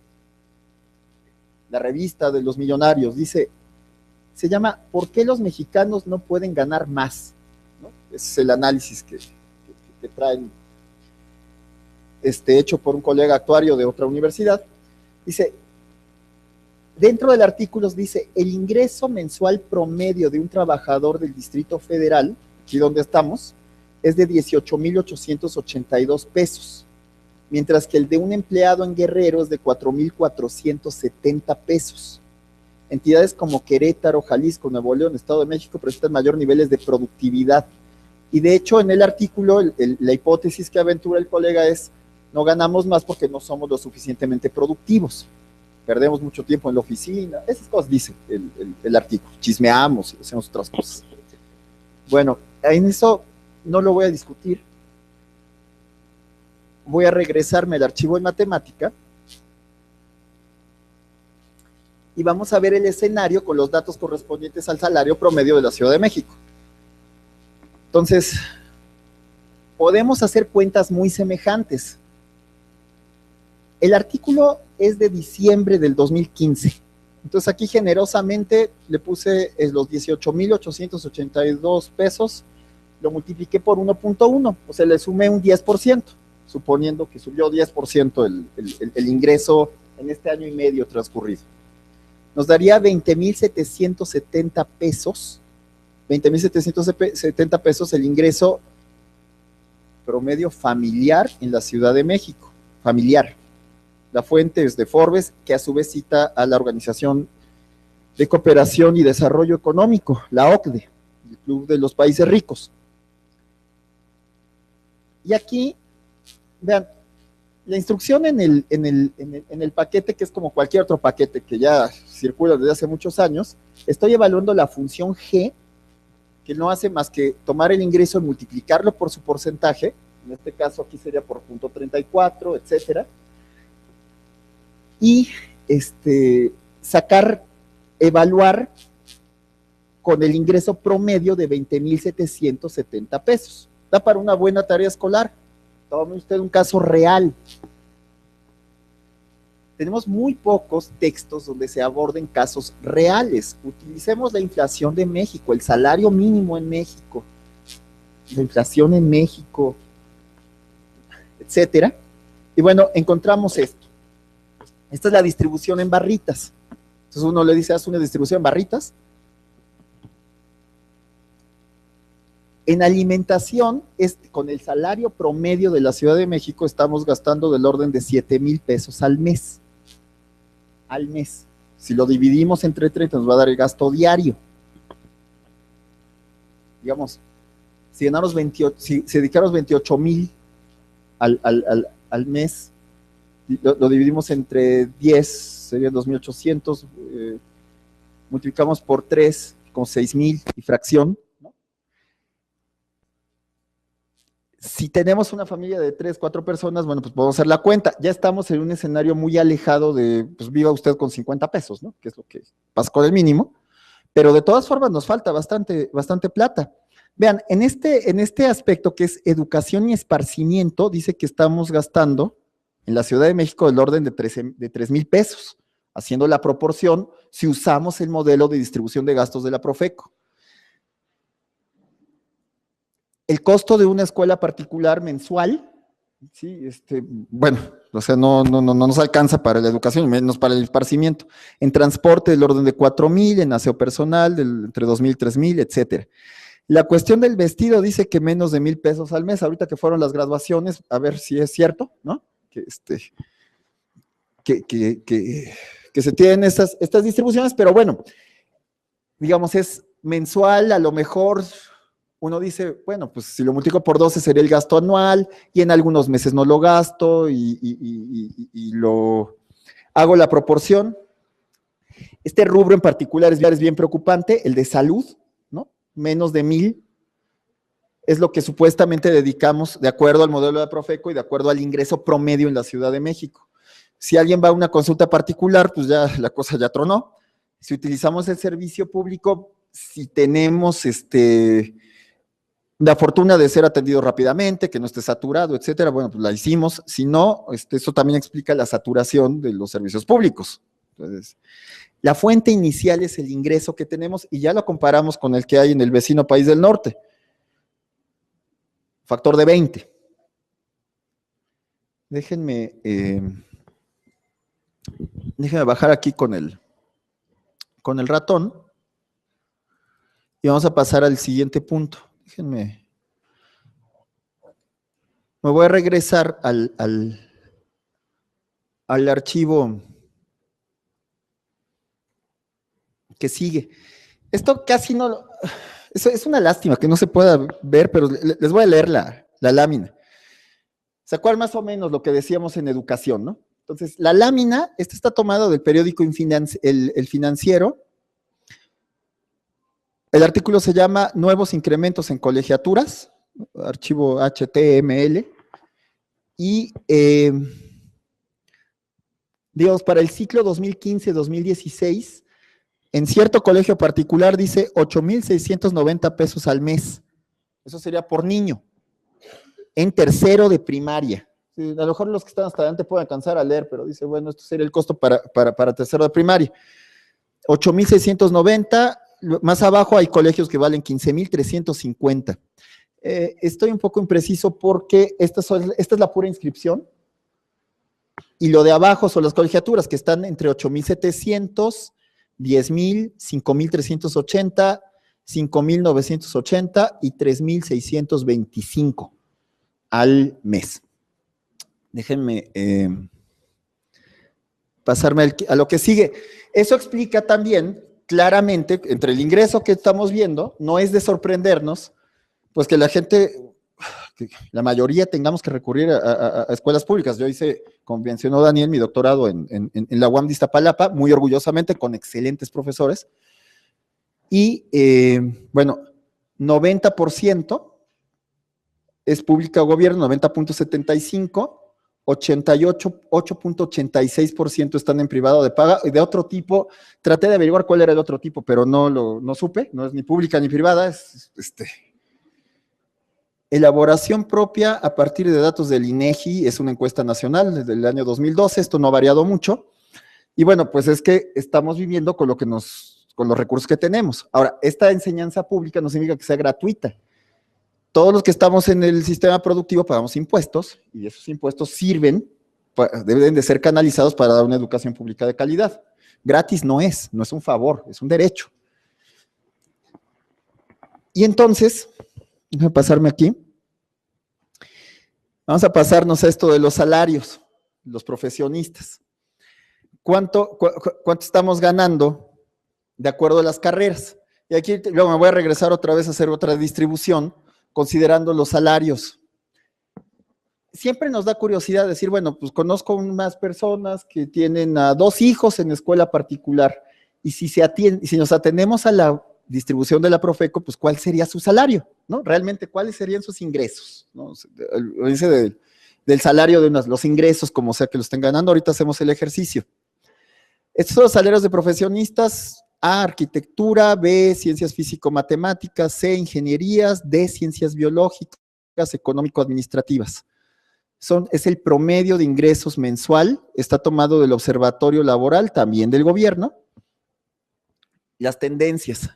la revista de los millonarios, se llama ¿Por qué los mexicanos no pueden ganar más? ¿No? Ese es el análisis que traen, hecho por un colega actuario de otra universidad. Dice, dentro del artículo dice, el ingreso mensual promedio de un trabajador del Distrito Federal, aquí donde estamos, es de 18,882 pesos, mientras que el de un empleado en Guerrero es de 4,470 pesos. Entidades como Querétaro, Jalisco, Nuevo León, Estado de México presentan mayores niveles de productividad. Y de hecho, en el artículo, la hipótesis que aventura el colega es, no ganamos más porque no somos lo suficientemente productivos. Perdemos mucho tiempo en la oficina, esas cosas dice el artículo. Chismeamos y hacemos otras cosas. Bueno, en eso no lo voy a discutir. Voy a regresarme al archivo de matemática y vamos a ver el escenario con los datos correspondientes al salario promedio de la Ciudad de México. Entonces, podemos hacer cuentas muy semejantes. El artículo es de diciembre del 2015. Entonces aquí generosamente le puse los 18,882 pesos, lo multipliqué por 1.1, o sea, le sumé un 10%, suponiendo que subió 10% el ingreso en este año y medio transcurrido. Nos daría 20,770 pesos, 20,770 pesos el ingreso promedio familiar en la Ciudad de México, familiar. La fuente es de Forbes, que a su vez cita a la Organización de Cooperación y Desarrollo Económico, la OCDE, el Club de los Países Ricos. Y aquí, vean, la instrucción en el paquete, que es como cualquier otro paquete que ya circula desde hace muchos años, estoy evaluando la función G, que no hace más que tomar el ingreso y multiplicarlo por su porcentaje, en este caso aquí sería por 0.34, etcétera, y evaluar con el ingreso promedio de 20,770 pesos. Da para una buena tarea escolar. Tome usted un caso real. Tenemos muy pocos textos donde se aborden casos reales. Utilicemos la inflación de México, el salario mínimo en México. la inflación en México, etcétera. Y bueno, encontramos esto. Esta es la distribución en barritas. Entonces uno le dice, haz una distribución en barritas. En alimentación, con el salario promedio de la Ciudad de México, estamos gastando del orden de 7,000 pesos al mes. Al mes. Si lo dividimos entre 30, nos va a dar el gasto diario. Digamos, si dedicáramos 28,000 al mes, lo dividimos entre 10, serían 2,800, multiplicamos por 3, con 6,000 y fracción, ¿no? Si tenemos una familia de 3, 4 personas, bueno, pues podemos hacer la cuenta. Ya estamos en un escenario muy alejado de, pues viva usted con 50 pesos, ¿no? Que es lo que pasa con el mínimo, pero de todas formas nos falta bastante plata. Vean, en este aspecto que es educación y esparcimiento, dice que estamos gastando en la Ciudad de México del orden de 3,000 pesos, haciendo la proporción si usamos el modelo de distribución de gastos de la Profeco. El costo de una escuela particular mensual, ¿sí? Bueno, o sea, no nos alcanza para la educación, menos para el esparcimiento. En transporte del orden de 4,000, en aseo personal entre 2,000, 3,000, etcétera. La cuestión del vestido dice que menos de 1,000 pesos al mes, ahorita que fueron las graduaciones, a ver si es cierto, ¿no? Que se tienen estas distribuciones, pero bueno, digamos, es mensual, a lo mejor uno dice, bueno, pues si lo multiplico por 12 sería el gasto anual, y en algunos meses no lo gasto, y lo hago la proporción. Este rubro en particular es bien preocupante, el de salud, ¿no? Menos de 1,000 es lo que supuestamente dedicamos de acuerdo al modelo de Profeco y de acuerdo al ingreso promedio en la Ciudad de México. Si alguien va a una consulta particular, pues ya la cosa ya tronó. Si utilizamos el servicio público, si tenemos la fortuna de ser atendido rápidamente, que no esté saturado, etcétera, bueno, pues la hicimos. Si no, eso también explica la saturación de los servicios públicos. Entonces, la fuente inicial es el ingreso que tenemos y ya lo comparamos con el que hay en el vecino país del norte. Factor de 20. Déjenme bajar aquí con el ratón y vamos a pasar al siguiente punto. Me voy a regresar al archivo que sigue. Esto casi no, es una lástima que no se pueda ver, pero les voy a leer la lámina. ¿Se acuerdan más o menos lo que decíamos en educación, no? Entonces, la lámina, esta está tomada del periódico El Financiero. El artículo se llama Nuevos incrementos en colegiaturas, archivo HTML, y digamos, para el ciclo 2015-2016, en cierto colegio particular dice 8,690 pesos al mes. Eso sería por niño, en tercero de primaria. Sí, a lo mejor los que están hasta adelante pueden alcanzar a leer, pero dice, bueno, esto sería el costo para tercero de primaria. 8,690, más abajo hay colegios que valen 15,350. Estoy un poco impreciso porque esta es la pura inscripción, y lo de abajo son las colegiaturas que están entre 8,700, 10,000, 5,380, 5,980 y 3,625 al mes. Déjenme pasarme a lo que sigue. Eso explica también claramente, entre el ingreso que estamos viendo, no es de sorprendernos, pues que la gente, que la mayoría tengamos que recurrir a escuelas públicas. Yo hice, como mencionó Daniel, mi doctorado en la UAM de Iztapalapa, muy orgullosamente, con excelentes profesores, y bueno, 90% es pública o gobierno, 90,75%, 8,86% están en privado de paga, y de otro tipo, traté de averiguar cuál era el otro tipo, pero no supe, no es ni pública ni privada, es elaboración propia a partir de datos del INEGI, es una encuesta nacional desde el año 2012, esto no ha variado mucho, y bueno, pues es que estamos viviendo con los recursos que tenemos. Ahora, esta enseñanza pública no significa que sea gratuita. todos los que estamos en el sistema productivo pagamos impuestos y esos impuestos deben de ser canalizados para dar una educación pública de calidad. Gratis no es un favor, es un derecho. Y entonces, déjame pasarme aquí. Vamos a pasarnos a esto de los salarios, los profesionistas. ¿Cuánto estamos ganando de acuerdo a las carreras? Y aquí luego me voy a regresar otra vez a hacer otra distribución, considerando los salarios. Siempre nos da curiosidad decir, bueno, pues conozco unas personas que tienen a 2 hijos en escuela particular, y si nos atendemos a la distribución de la Profeco, pues ¿cuál sería su salario? ¿No? Realmente, ¿cuáles serían sus ingresos? ¿No? Dice del salario de los ingresos, como sea que lo estén ganando. Ahorita hacemos el ejercicio. Estos son los salarios de profesionistas: A, arquitectura; B, ciencias físico-matemáticas; C, ingenierías; D, ciencias biológicas, económico-administrativas. Es el promedio de ingresos mensual, está tomado del Observatorio Laboral, también del gobierno. Las tendencias.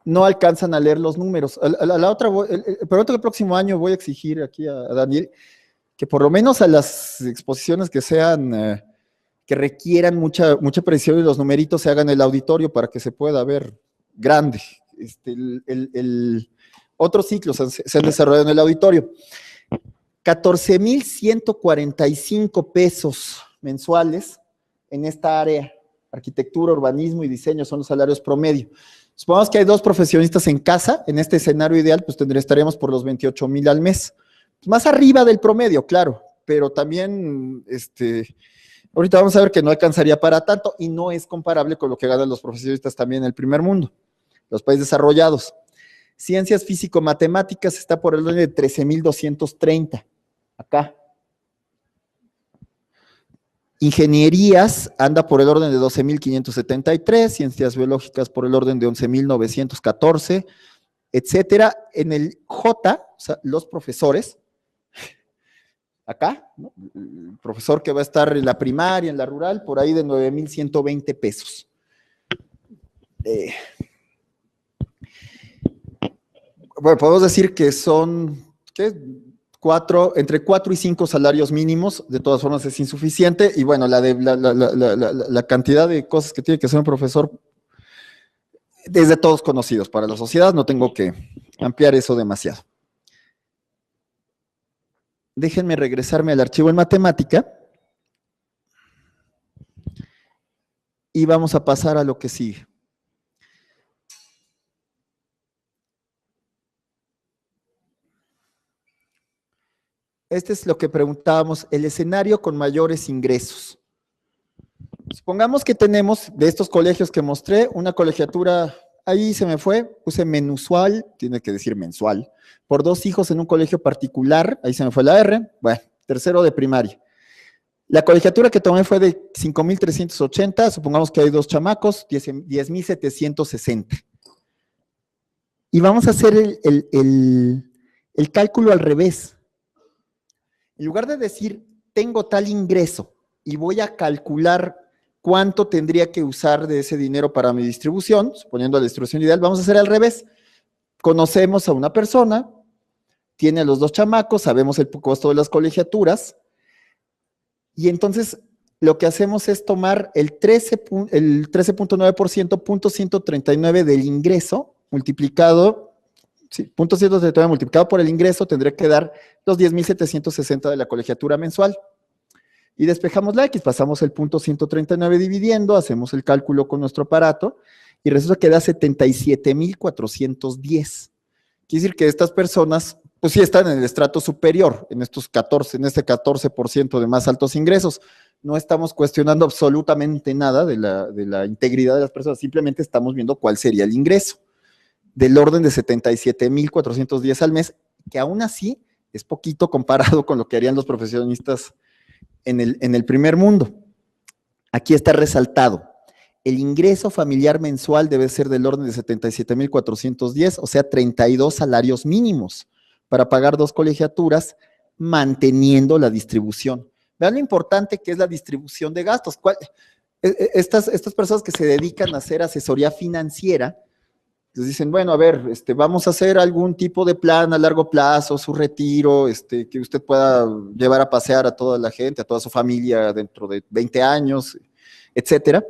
No alcanzan a leer los números. Pero el próximo año voy a exigir aquí a Daniel que por lo menos a las exposiciones que sean, que requieran mucha precisión y los numeritos se hagan en el auditorio para que se pueda ver grande. Otros ciclos se han desarrollado en el auditorio. 14,145 pesos mensuales en esta área. Arquitectura, urbanismo y diseño son los salarios promedio. Supongamos que hay 2 profesionistas en casa, en este escenario ideal, pues estaríamos por los 28,000 al mes. Más arriba del promedio, claro, pero también, ahorita vamos a ver que no alcanzaría para tanto y no es comparable con lo que ganan los profesionistas también en el primer mundo, los países desarrollados. Ciencias físico-matemáticas está por el orden de 13,230, acá. Ingenierías anda por el orden de 12,573, ciencias biológicas por el orden de 11,914, etcétera. En el J, o sea, los profesores, acá, ¿no? El profesor que va a estar en la primaria, en la rural, por ahí de 9,120 pesos. Bueno, podemos decir que son, ¿qué? Entre 4 y 5 salarios mínimos. De todas formas es insuficiente, y bueno, la cantidad de cosas que tiene que hacer un profesor desde todos conocidos para la sociedad, no tengo que ampliar eso demasiado. Déjenme regresarme al archivo en matemática y vamos a pasar a lo que sigue. Este es lo que preguntábamos, el escenario con mayores ingresos. Supongamos que tenemos de estos colegios que mostré, una colegiatura, ahí se me fue, puse mensual, tiene que decir mensual, por 2 hijos en un colegio particular, ahí se me fue la R, bueno, tercero de primaria. La colegiatura que tomé fue de 5,380, supongamos que hay 2 chamacos, 10,760. Y vamos a hacer el cálculo al revés. En lugar de decir, tengo tal ingreso y voy a calcular cuánto tendría que usar de ese dinero para mi distribución, suponiendo la distribución ideal, vamos a hacer al revés. Conocemos a una persona, tiene a los 2 chamacos, sabemos el costo de las colegiaturas, y entonces lo que hacemos es tomar el 13,9%, 0.139 del ingreso, multiplicado, sí, 0.139 multiplicado por el ingreso, tendría que dar los 10,760 de la colegiatura mensual. Y despejamos la X, pasamos el 0.139 dividiendo, hacemos el cálculo con nuestro aparato, y resulta que da 77,410. Quiere decir que estas personas, pues sí están en el estrato superior, en este 14% de más altos ingresos. No estamos cuestionando absolutamente nada de la integridad de las personas, simplemente estamos viendo cuál sería el ingreso, del orden de 77,410 al mes, que aún así es poquito comparado con lo que harían los profesionistas en el primer mundo. Aquí está resaltado, el ingreso familiar mensual debe ser del orden de 77,410, o sea, 32 salarios mínimos para pagar 2 colegiaturas, manteniendo la distribución. Vean lo importante que es la distribución de gastos. Estas personas que se dedican a hacer asesoría financiera, Les dicen, bueno, a ver, vamos a hacer algún tipo de plan a largo plazo, su retiro, que usted pueda llevar a pasear a toda la gente, a toda su familia dentro de 20 años, etcétera.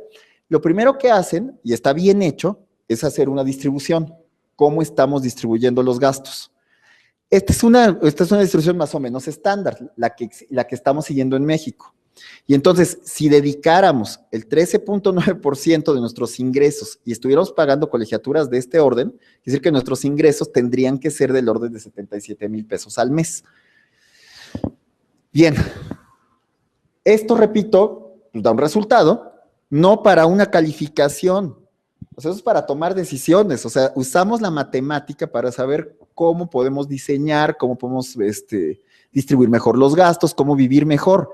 Lo primero que hacen, y está bien hecho, es hacer una distribución. ¿Cómo estamos distribuyendo los gastos? Esta es una distribución más o menos estándar, la que estamos siguiendo en México. Y entonces, si dedicáramos el 13.9% de nuestros ingresos y estuviéramos pagando colegiaturas de este orden, es decir, que nuestros ingresos tendrían que ser del orden de 77,000 pesos al mes. Bien, esto, repito, pues da un resultado, no para una calificación, o sea, eso es para tomar decisiones, o sea, usamos la matemática para saber cómo podemos diseñar, cómo podemos distribuir mejor los gastos, cómo vivir mejor.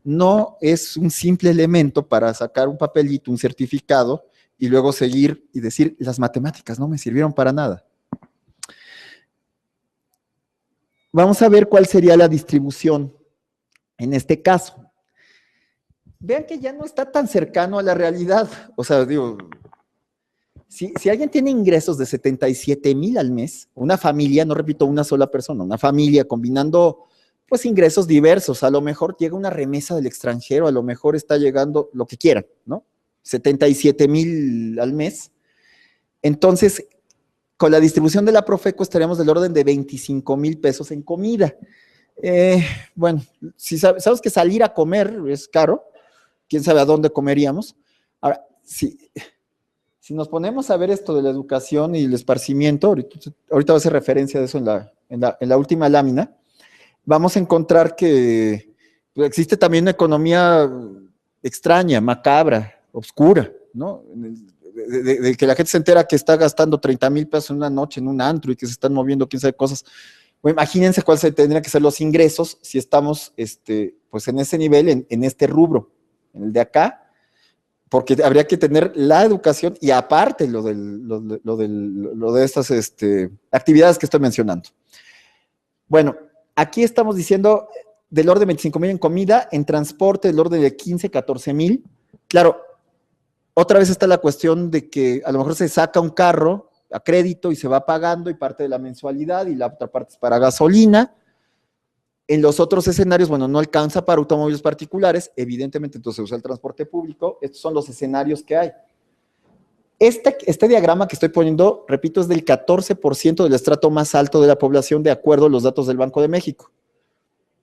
No es un simple elemento para sacar un papelito, un certificado, y luego seguir y decir, las matemáticas no me sirvieron para nada. Vamos a ver cuál sería la distribución en este caso. Vean que ya no está tan cercano a la realidad. O sea, digo, si alguien tiene ingresos de 77,000 al mes, una familia, no repito, una sola persona, una familia combinando pues ingresos diversos, a lo mejor llega una remesa del extranjero, a lo mejor está llegando lo que quieran, ¿no? 77,000 al mes. Entonces, con la distribución de la Profeco estaríamos del orden de 25,000 pesos en comida. Bueno, si sabes que salir a comer es caro, quién sabe a dónde comeríamos. Ahora, si nos ponemos a ver esto de la educación y el esparcimiento, ahorita va a hacer referencia de eso en la última lámina, vamos a encontrar que existe también una economía extraña, macabra, oscura, ¿no? De que la gente se entera que está gastando 30,000 pesos en una noche en un antro y que se están moviendo quién sabe cosas. Bueno, imagínense cuáles tendrían que ser los ingresos si estamos pues en ese nivel, en este rubro, en el de acá, porque habría que tener la educación y aparte lo de estas actividades que estoy mencionando. Bueno, aquí estamos diciendo del orden de 25,000 en comida, en transporte del orden de 15, 14,000. Claro, otra vez está la cuestión de que a lo mejor se saca un carro a crédito y se va pagando y parte de la mensualidad y la otra parte es para gasolina. En los otros escenarios, bueno, no alcanza para automóviles particulares, evidentemente entonces se usa el transporte público. Estos son los escenarios que hay. Este diagrama que estoy poniendo, repito, es del 14% del estrato más alto de la población de acuerdo a los datos del Banco de México.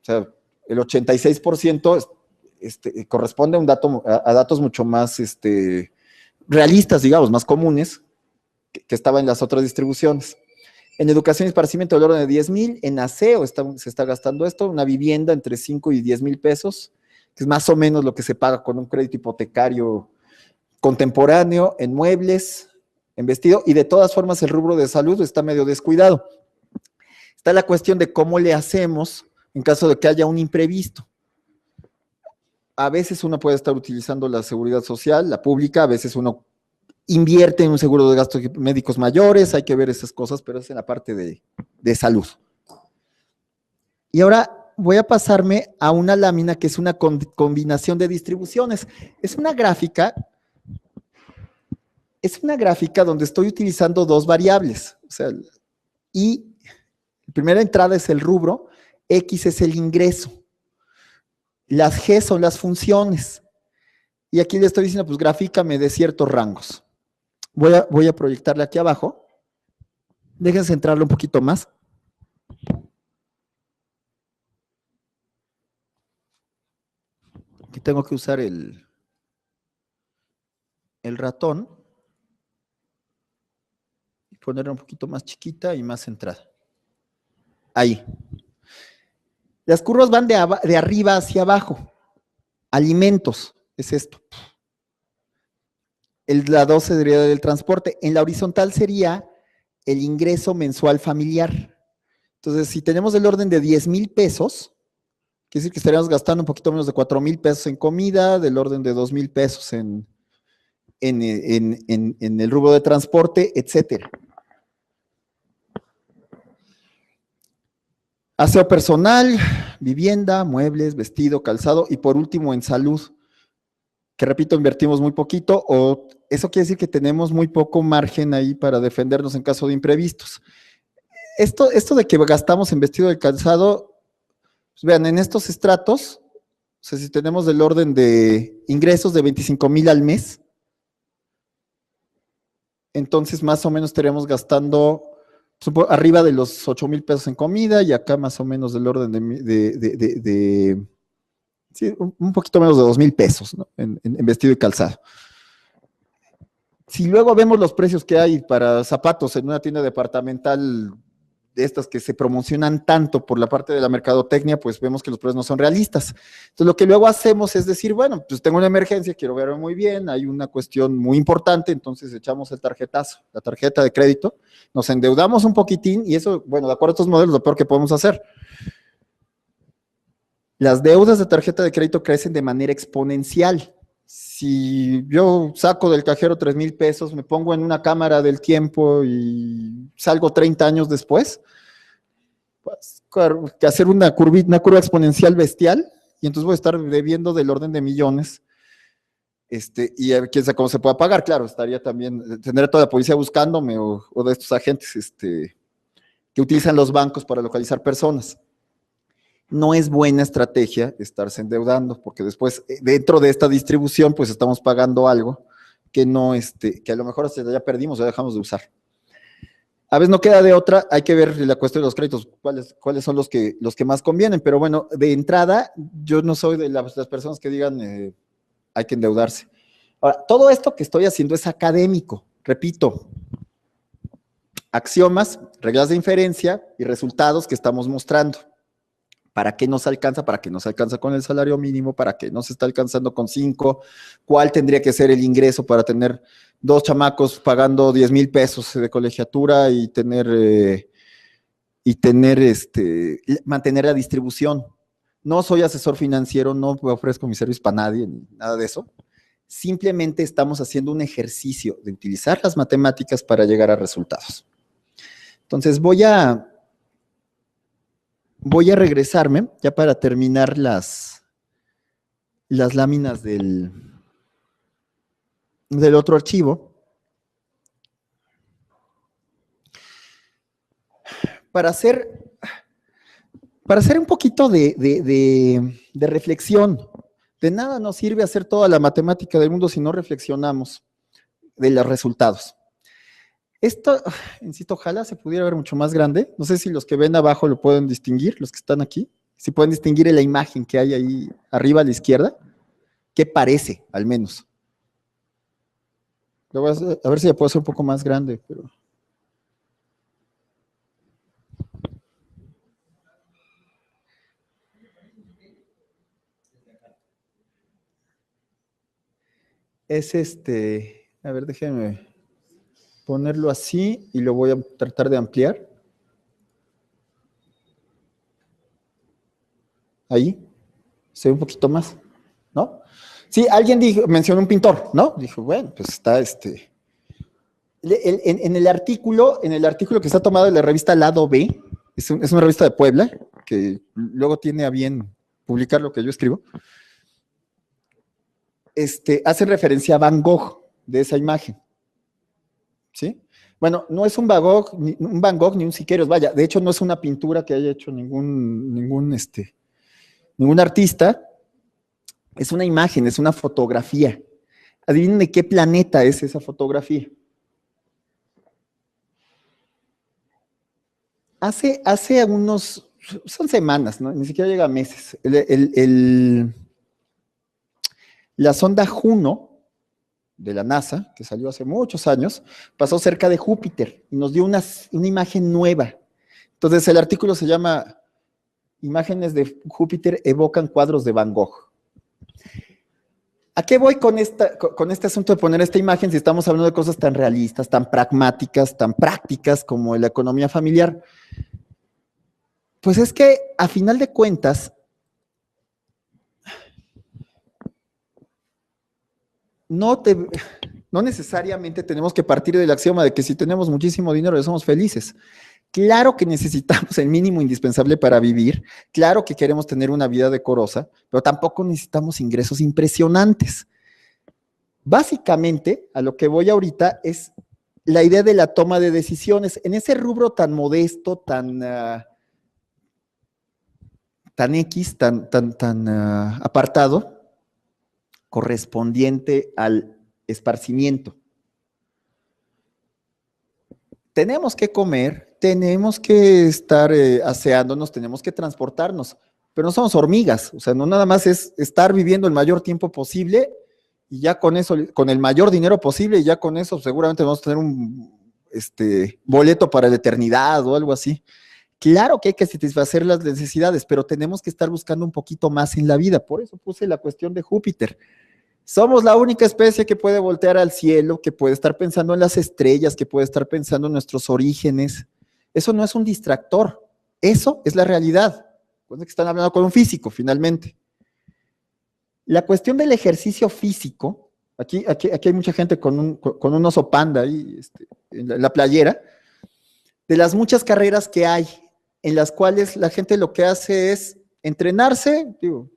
O sea, el 86% corresponde a datos mucho más realistas, digamos, más comunes, que estaban en las otras distribuciones. En educación y esparcimiento del orden de 10,000, en aseo se está gastando esto, una vivienda entre 5 y 10,000 pesos, que es más o menos lo que se paga con un crédito hipotecario contemporáneo, en muebles, en vestido, y de todas formas el rubro de salud está medio descuidado. Está la cuestión de cómo le hacemos en caso de que haya un imprevisto. A veces uno puede estar utilizando la seguridad social, la pública, a veces uno invierte en un seguro de gastos médicos mayores, hay que ver esas cosas, pero es en la parte de salud. Y ahora voy a pasarme a una lámina que es una combinación de distribuciones. Es una gráfica donde estoy utilizando dos variables, o sea, y la primera entrada es el rubro, X es el ingreso, las G son las funciones, y aquí le estoy diciendo, pues grafícame de ciertos rangos. Voy a proyectarle aquí abajo, déjenme centrarlo un poquito más. Aquí tengo que usar el ratón y ponerla un poquito más chiquita y más centrada. Ahí. Las curvas van de arriba hacia abajo. Alimentos, es esto. La 12 sería del transporte. En la horizontal sería el ingreso mensual familiar. Entonces, si tenemos el orden de 10,000 pesos, quiere decir que estaríamos gastando un poquito menos de 4,000 pesos en comida, del orden de 2,000 pesos en el rubro de transporte, etcétera. Aseo personal, vivienda, muebles, vestido, calzado y por último en salud, que repito, invertimos muy poquito, o eso quiere decir que tenemos muy poco margen ahí para defendernos en caso de imprevistos. Esto de que gastamos en vestido de calzado, pues vean, en estos estratos, o sea, si tenemos del orden de ingresos de 25,000 al mes, entonces más o menos estaríamos gastando arriba de los 8,000 pesos en comida y acá más o menos del orden de sí, un poquito menos de 2,000 pesos, ¿no? en vestido y calzado. Si luego vemos los precios que hay para zapatos en una tienda departamental de estas que se promocionan tanto por la parte de la mercadotecnia, pues vemos que los precios no son realistas. Entonces lo que luego hacemos es decir, bueno, pues tengo una emergencia, quiero verme muy bien, hay una cuestión muy importante, entonces echamos el tarjetazo, la tarjeta de crédito, nos endeudamos un poquitín y eso, bueno, de acuerdo a estos modelos, lo peor que podemos hacer. Las deudas de tarjeta de crédito crecen de manera exponencial. Si yo saco del cajero 3,000 pesos, me pongo en una cámara del tiempo y salgo 30 años después, pues, que hacer una curva exponencial bestial, y entonces voy a estar debiendo del orden de millones, y quién sabe cómo se pueda pagar. Claro, estaría también, tendría toda la policía buscándome, o de estos agentes que utilizan los bancos para localizar personas. No es buena estrategia estarse endeudando, porque después, dentro de esta distribución, pues estamos pagando algo que no, que a lo mejor hasta ya perdimos, ya dejamos de usar. A veces no queda de otra, hay que ver la cuestión de los créditos, cuáles son los que más convienen, pero bueno, de entrada, yo no soy de las personas que digan hay que endeudarse. Ahora, todo esto que estoy haciendo es académico, repito, axiomas, reglas de inferencia y resultados que estamos mostrando. ¿Para qué nos alcanza? ¿Para qué nos alcanza con el salario mínimo? ¿Para qué nos está alcanzando con 5? ¿Cuál tendría que ser el ingreso para tener 2 chamacos pagando 10,000 pesos de colegiatura y mantener la distribución? No soy asesor financiero, no ofrezco mi servicio para nadie, ni nada de eso. Simplemente estamos haciendo un ejercicio de utilizar las matemáticas para llegar a resultados. Entonces voy a regresarme, ya para terminar las láminas del otro archivo, para hacer un poquito de reflexión. De nada nos sirve hacer toda la matemática del mundo si no reflexionamos de los resultados. Esto, insisto, ojalá se pudiera ver mucho más grande. No sé si los que ven abajo lo pueden distinguir, los que están aquí. Si pueden distinguir en la imagen que hay ahí arriba a la izquierda. ¿Qué parece, al menos? A ver si ya puedo hacer un poco más grande, pero... Es a ver, déjenme ponerlo así y lo voy a tratar de ampliar. Ahí, se ve un poquito más, ¿no? Sí, alguien mencionó un pintor, ¿no? Dijo, bueno, pues está en el artículo que está tomado de la revista Lado B, es una revista de Puebla, que luego tiene a bien publicar lo que yo escribo, hace referencia a Van Gogh de esa imagen. ¿Sí? Bueno, no es un Van Gogh ni un Siqueiros, vaya, de hecho no es una pintura que haya hecho ningún artista, es una imagen, es una fotografía. Adivinen de qué planeta es esa fotografía. Hace unos, son semanas, ¿no? Ni siquiera llega a meses, la sonda Juno de la NASA, que salió hace muchos años, pasó cerca de Júpiter y nos dio una imagen nueva. Entonces el artículo se llama Imágenes de Júpiter evocan cuadros de Van Gogh. ¿A qué voy con este asunto de poner esta imagen si estamos hablando de cosas tan realistas, tan pragmáticas, tan prácticas como la economía familiar? Pues es que, a final de cuentas, no necesariamente tenemos que partir del axioma de que si tenemos muchísimo dinero ya somos felices. Claro que necesitamos el mínimo indispensable para vivir, claro que queremos tener una vida decorosa, pero tampoco necesitamos ingresos impresionantes. Básicamente, a lo que voy ahorita es la idea de la toma de decisiones. En ese rubro tan modesto, tan X, tan apartado, correspondiente al esparcimiento. Tenemos que comer, tenemos que estar aseándonos, tenemos que transportarnos, pero no somos hormigas, o sea, no nada más es estar viviendo el mayor tiempo posible y ya con eso, con el mayor dinero posible, y ya con eso seguramente vamos a tener un boleto para la eternidad o algo así. Claro que hay que satisfacer las necesidades, pero tenemos que estar buscando un poquito más en la vida. Por eso puse la cuestión de Júpiter. Somos la única especie que puede voltear al cielo, que puede estar pensando en las estrellas, que puede estar pensando en nuestros orígenes. Eso no es un distractor, eso es la realidad. Cuando están hablando con un físico, finalmente. La cuestión del ejercicio físico, aquí hay mucha gente con un oso panda ahí en la playera, de las muchas carreras que hay, en las cuales la gente lo que hace es entrenarse,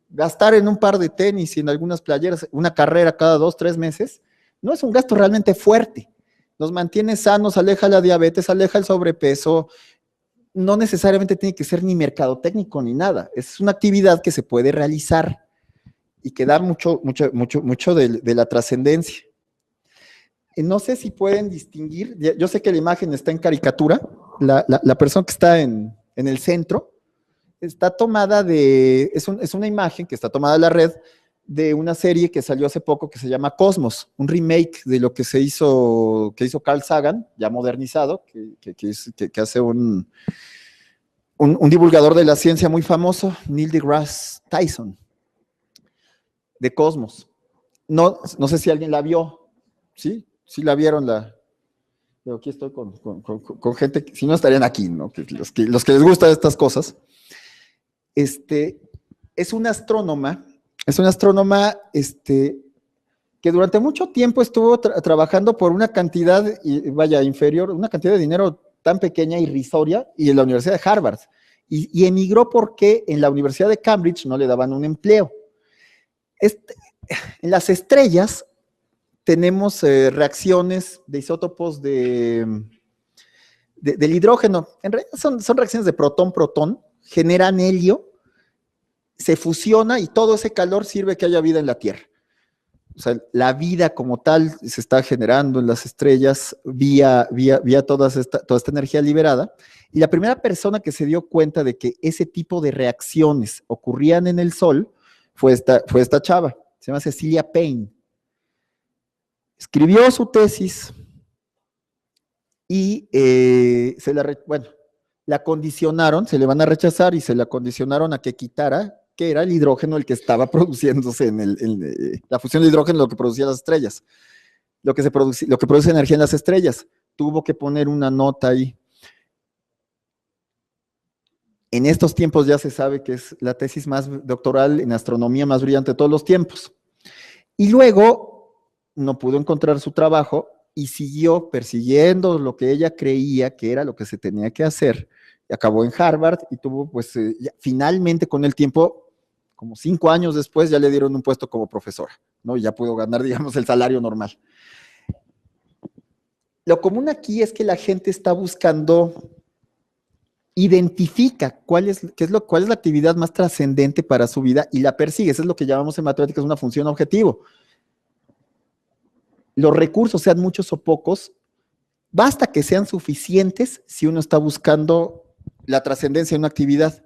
gastar en un par de tenis y en algunas playeras una carrera cada 2, 3 meses, no es un gasto realmente fuerte. Nos mantiene sanos, aleja la diabetes, aleja el sobrepeso, no necesariamente tiene que ser ni mercadotécnico ni nada, es una actividad que se puede realizar y que da mucho de la trascendencia. No sé si pueden distinguir, yo sé que la imagen está en caricatura, la persona que está en el centro está tomada es una imagen que está tomada de la red de una serie que salió hace poco que se llama Cosmos, un remake de lo que hizo Carl Sagan, ya modernizado, que hace un divulgador de la ciencia muy famoso, Neil deGrasse Tyson, de Cosmos. No sé si alguien la vio, ¿sí? Sí la vieron, pero aquí estoy con gente, si no estarían aquí, ¿no? Los que les gustan estas cosas. Es una astrónoma que durante mucho tiempo estuvo trabajando por una cantidad, inferior, una cantidad de dinero tan pequeña, irrisoria, y en la Universidad de Harvard. Y emigró porque en la Universidad de Cambridge no le daban un empleo. En las estrellas tenemos reacciones de isótopos del hidrógeno. En realidad son reacciones de protón-protón, generan helio, se fusiona y todo ese calor sirve que haya vida en la Tierra. O sea, la vida como tal se está generando en las estrellas vía toda esta energía liberada. Y la primera persona que se dio cuenta de que ese tipo de reacciones ocurrían en el Sol fue esta chava, se llama Cecilia Payne. Escribió su tesis y la condicionaron, se le van a rechazar y se la condicionaron a que quitara, que era el hidrógeno el que estaba produciéndose la fusión de hidrógeno, lo que producía las estrellas, lo que produce energía en las estrellas. Tuvo que poner una nota ahí. En estos tiempos ya se sabe que es la tesis más doctoral en astronomía más brillante de todos los tiempos. Y luego no pudo encontrar su trabajo y siguió persiguiendo lo que ella creía que era lo que se tenía que hacer. Acabó en Harvard y tuvo, finalmente con el tiempo, como 5 años después, ya le dieron un puesto como profesora, ¿no? Y ya pudo ganar, digamos, el salario normal. Lo común aquí es que la gente está buscando, identifica cuál es la actividad más trascendente para su vida y la persigue. Eso es lo que llamamos en matemáticas una función objetivo. Los recursos, sean muchos o pocos, basta que sean suficientes si uno está buscando la trascendencia de una actividad.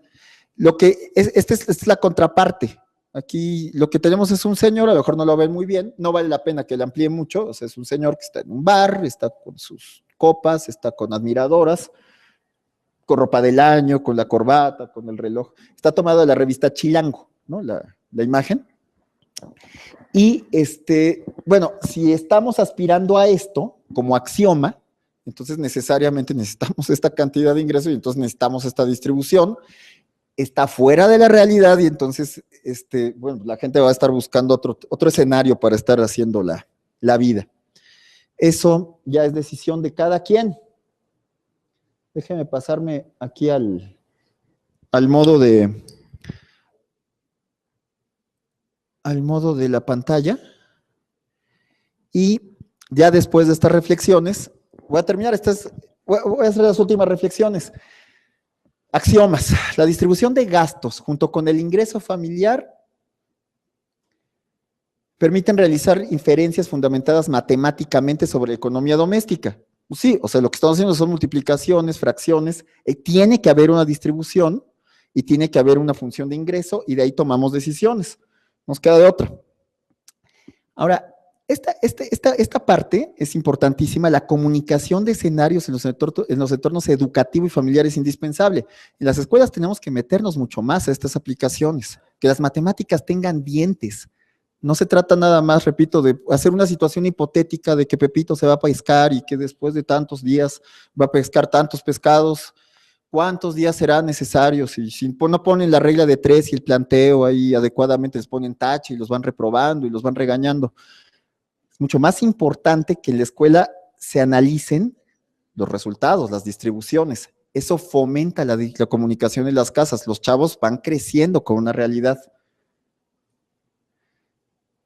Esta es la contraparte. Aquí lo que tenemos es un señor, a lo mejor no lo ven muy bien, no vale la pena que le amplíe mucho, o sea, es un señor que está en un bar, está con sus copas, está con admiradoras, con ropa del año, con la corbata, con el reloj. Está tomado de la revista Chilango, ¿no? La imagen. Y si estamos aspirando a esto como axioma, entonces necesariamente necesitamos esta cantidad de ingresos y entonces necesitamos esta distribución. Está fuera de la realidad y entonces la gente va a estar buscando otro escenario para estar haciendo la vida. Eso ya es decisión de cada quien. Déjeme pasarme aquí al modo de la pantalla. Y ya después de estas reflexiones, voy a terminar, voy a hacer las últimas reflexiones. Axiomas. La distribución de gastos junto con el ingreso familiar permiten realizar inferencias fundamentadas matemáticamente sobre la economía doméstica. Sí, o sea, lo que estamos haciendo son multiplicaciones, fracciones, tiene que haber una distribución y tiene que haber una función de ingreso y de ahí tomamos decisiones. Nos queda de otra. Ahora, esta parte es importantísima, la comunicación de escenarios en los entornos educativos y familiares es indispensable. En las escuelas tenemos que meternos mucho más a estas aplicaciones, que las matemáticas tengan dientes. No se trata nada más, repito, de hacer una situación hipotética de que Pepito se va a pescar y que después de tantos días va a pescar tantos pescados. ¿Cuántos días serán necesarios? Y si no ponen la regla de 3 y el planteo ahí adecuadamente les ponen tache y los van reprobando y los van regañando. Es mucho más importante que en la escuela se analicen los resultados, las distribuciones. Eso fomenta la comunicación en las casas. Los chavos van creciendo con una realidad.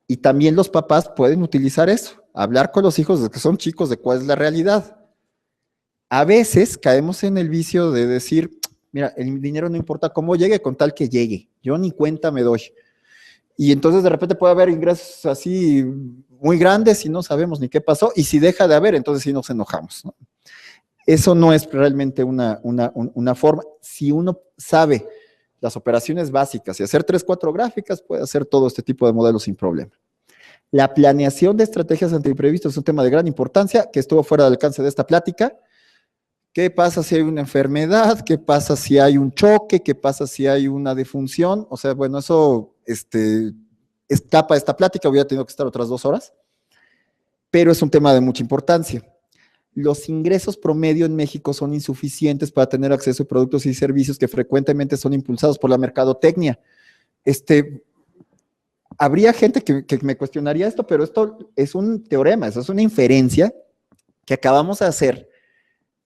Y también los papás pueden utilizar eso, hablar con los hijos desde que son chicos de cuál es la realidad. A veces caemos en el vicio de decir, mira, el dinero no importa cómo llegue, con tal que llegue. Yo ni cuenta me doy. Y entonces de repente puede haber ingresos así muy grandes y no sabemos ni qué pasó. Y si deja de haber, entonces sí nos enojamos, ¿no? Eso no es realmente una forma. Si uno sabe las operaciones básicas y hacer 3, 4 gráficas, puede hacer todo este tipo de modelos sin problema. La planeación de estrategias ante imprevistos es un tema de gran importancia que estuvo fuera del alcance de esta plática. ¿Qué pasa si hay una enfermedad? ¿Qué pasa si hay un choque? ¿Qué pasa si hay una defunción? O sea, bueno, eso escapa de esta plática, hubiera tenido que estar otras 2 horas, pero es un tema de mucha importancia. Los ingresos promedio en México son insuficientes para tener acceso a productos y servicios que frecuentemente son impulsados por la mercadotecnia. Habría gente que me cuestionaría esto, pero esto es un teorema, eso es una inferencia que acabamos de hacer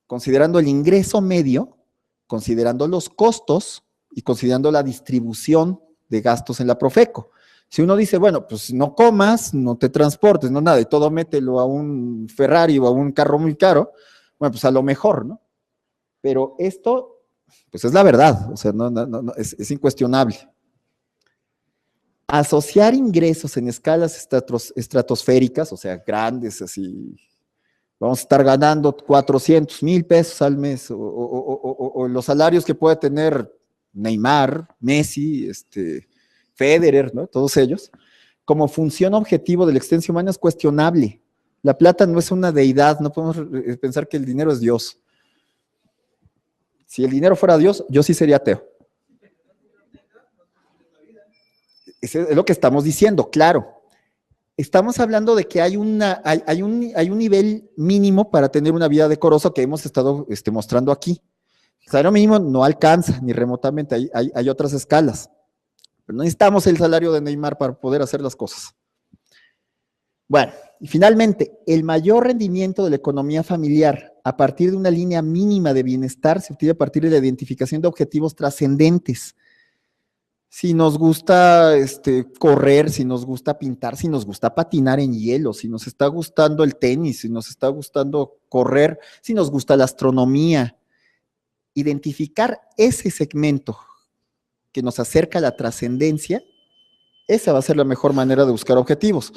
considerando el ingreso medio, considerando los costos y considerando la distribución de gastos en la Profeco. Si uno dice, bueno, pues no comas, no te transportes, no nada, y todo mételo a un Ferrari o a un carro muy caro, bueno, pues a lo mejor, ¿no? Pero esto, pues es la verdad, o sea, es incuestionable. Asociar ingresos en escalas estratosféricas, o sea, grandes, así, vamos a estar ganando 400,000 pesos al mes, o los salarios que puede tener Neymar, Messi, Federer, ¿no? Todos ellos, como función objetivo de la existencia humana es cuestionable. La plata no es una deidad, no podemos pensar que el dinero es Dios. Si el dinero fuera Dios, yo sí sería ateo. Es lo que estamos diciendo, claro. Estamos hablando de que hay un nivel mínimo para tener una vida decorosa que hemos estado mostrando aquí. El salario mínimo no alcanza ni remotamente, hay otras escalas. Pero no necesitamos el salario de Neymar para poder hacer las cosas. Bueno, y finalmente, el mayor rendimiento de la economía familiar a partir de una línea mínima de bienestar se obtiene a partir de la identificación de objetivos trascendentes. Si nos gusta correr, si nos gusta pintar, si nos gusta patinar en hielo, si nos está gustando el tenis, si nos está gustando correr, si nos gusta la astronomía, identificar ese segmento que nos acerca a la trascendencia, esa va a ser la mejor manera de buscar objetivos,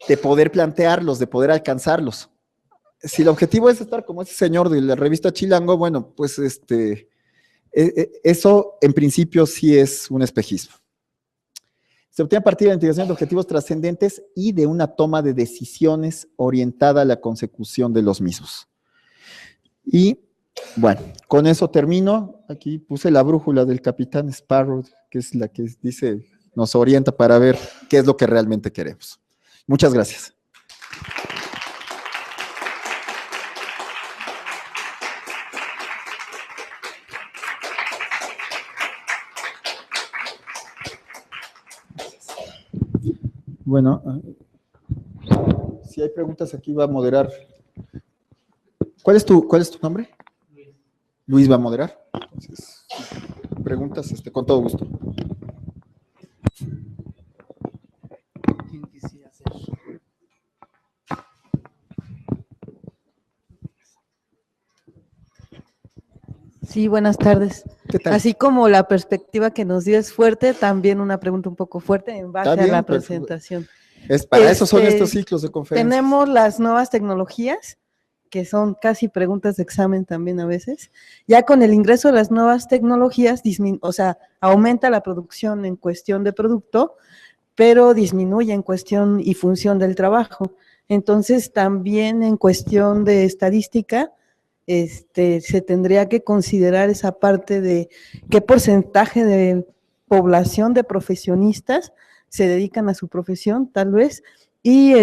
de poder plantearlos, de poder alcanzarlos. Si el objetivo es estar como ese señor de la revista Chilango, bueno, pues eso en principio sí es un espejismo. Se obtiene a partir de la integración de objetivos trascendentes y de una toma de decisiones orientada a la consecución de los mismos. Y bueno, con eso termino. Aquí puse la brújula del Capitán Sparrow, que es la que dice, nos orienta para ver qué es lo que realmente queremos. Muchas gracias. Bueno, si hay preguntas aquí va a moderar. ¿Cuál es tu nombre? Luis. Luis va a moderar. Entonces, preguntas con todo gusto. ¿Quién quisiera hacer? Sí, buenas tardes. ¿Qué tal? Así como la perspectiva que nos dio es fuerte, también una pregunta un poco fuerte en base Está a bien, la pero presentación. para eso son estos ciclos de conferencias. Tenemos las nuevas tecnologías, que son casi preguntas de examen también a veces. Ya con el ingreso de las nuevas tecnologías, aumenta la producción en cuestión de producto, pero disminuye en cuestión y función del trabajo. Entonces, también en cuestión de estadística, se tendría que considerar esa parte de qué porcentaje de población de profesionistas se dedican a su profesión, tal vez, y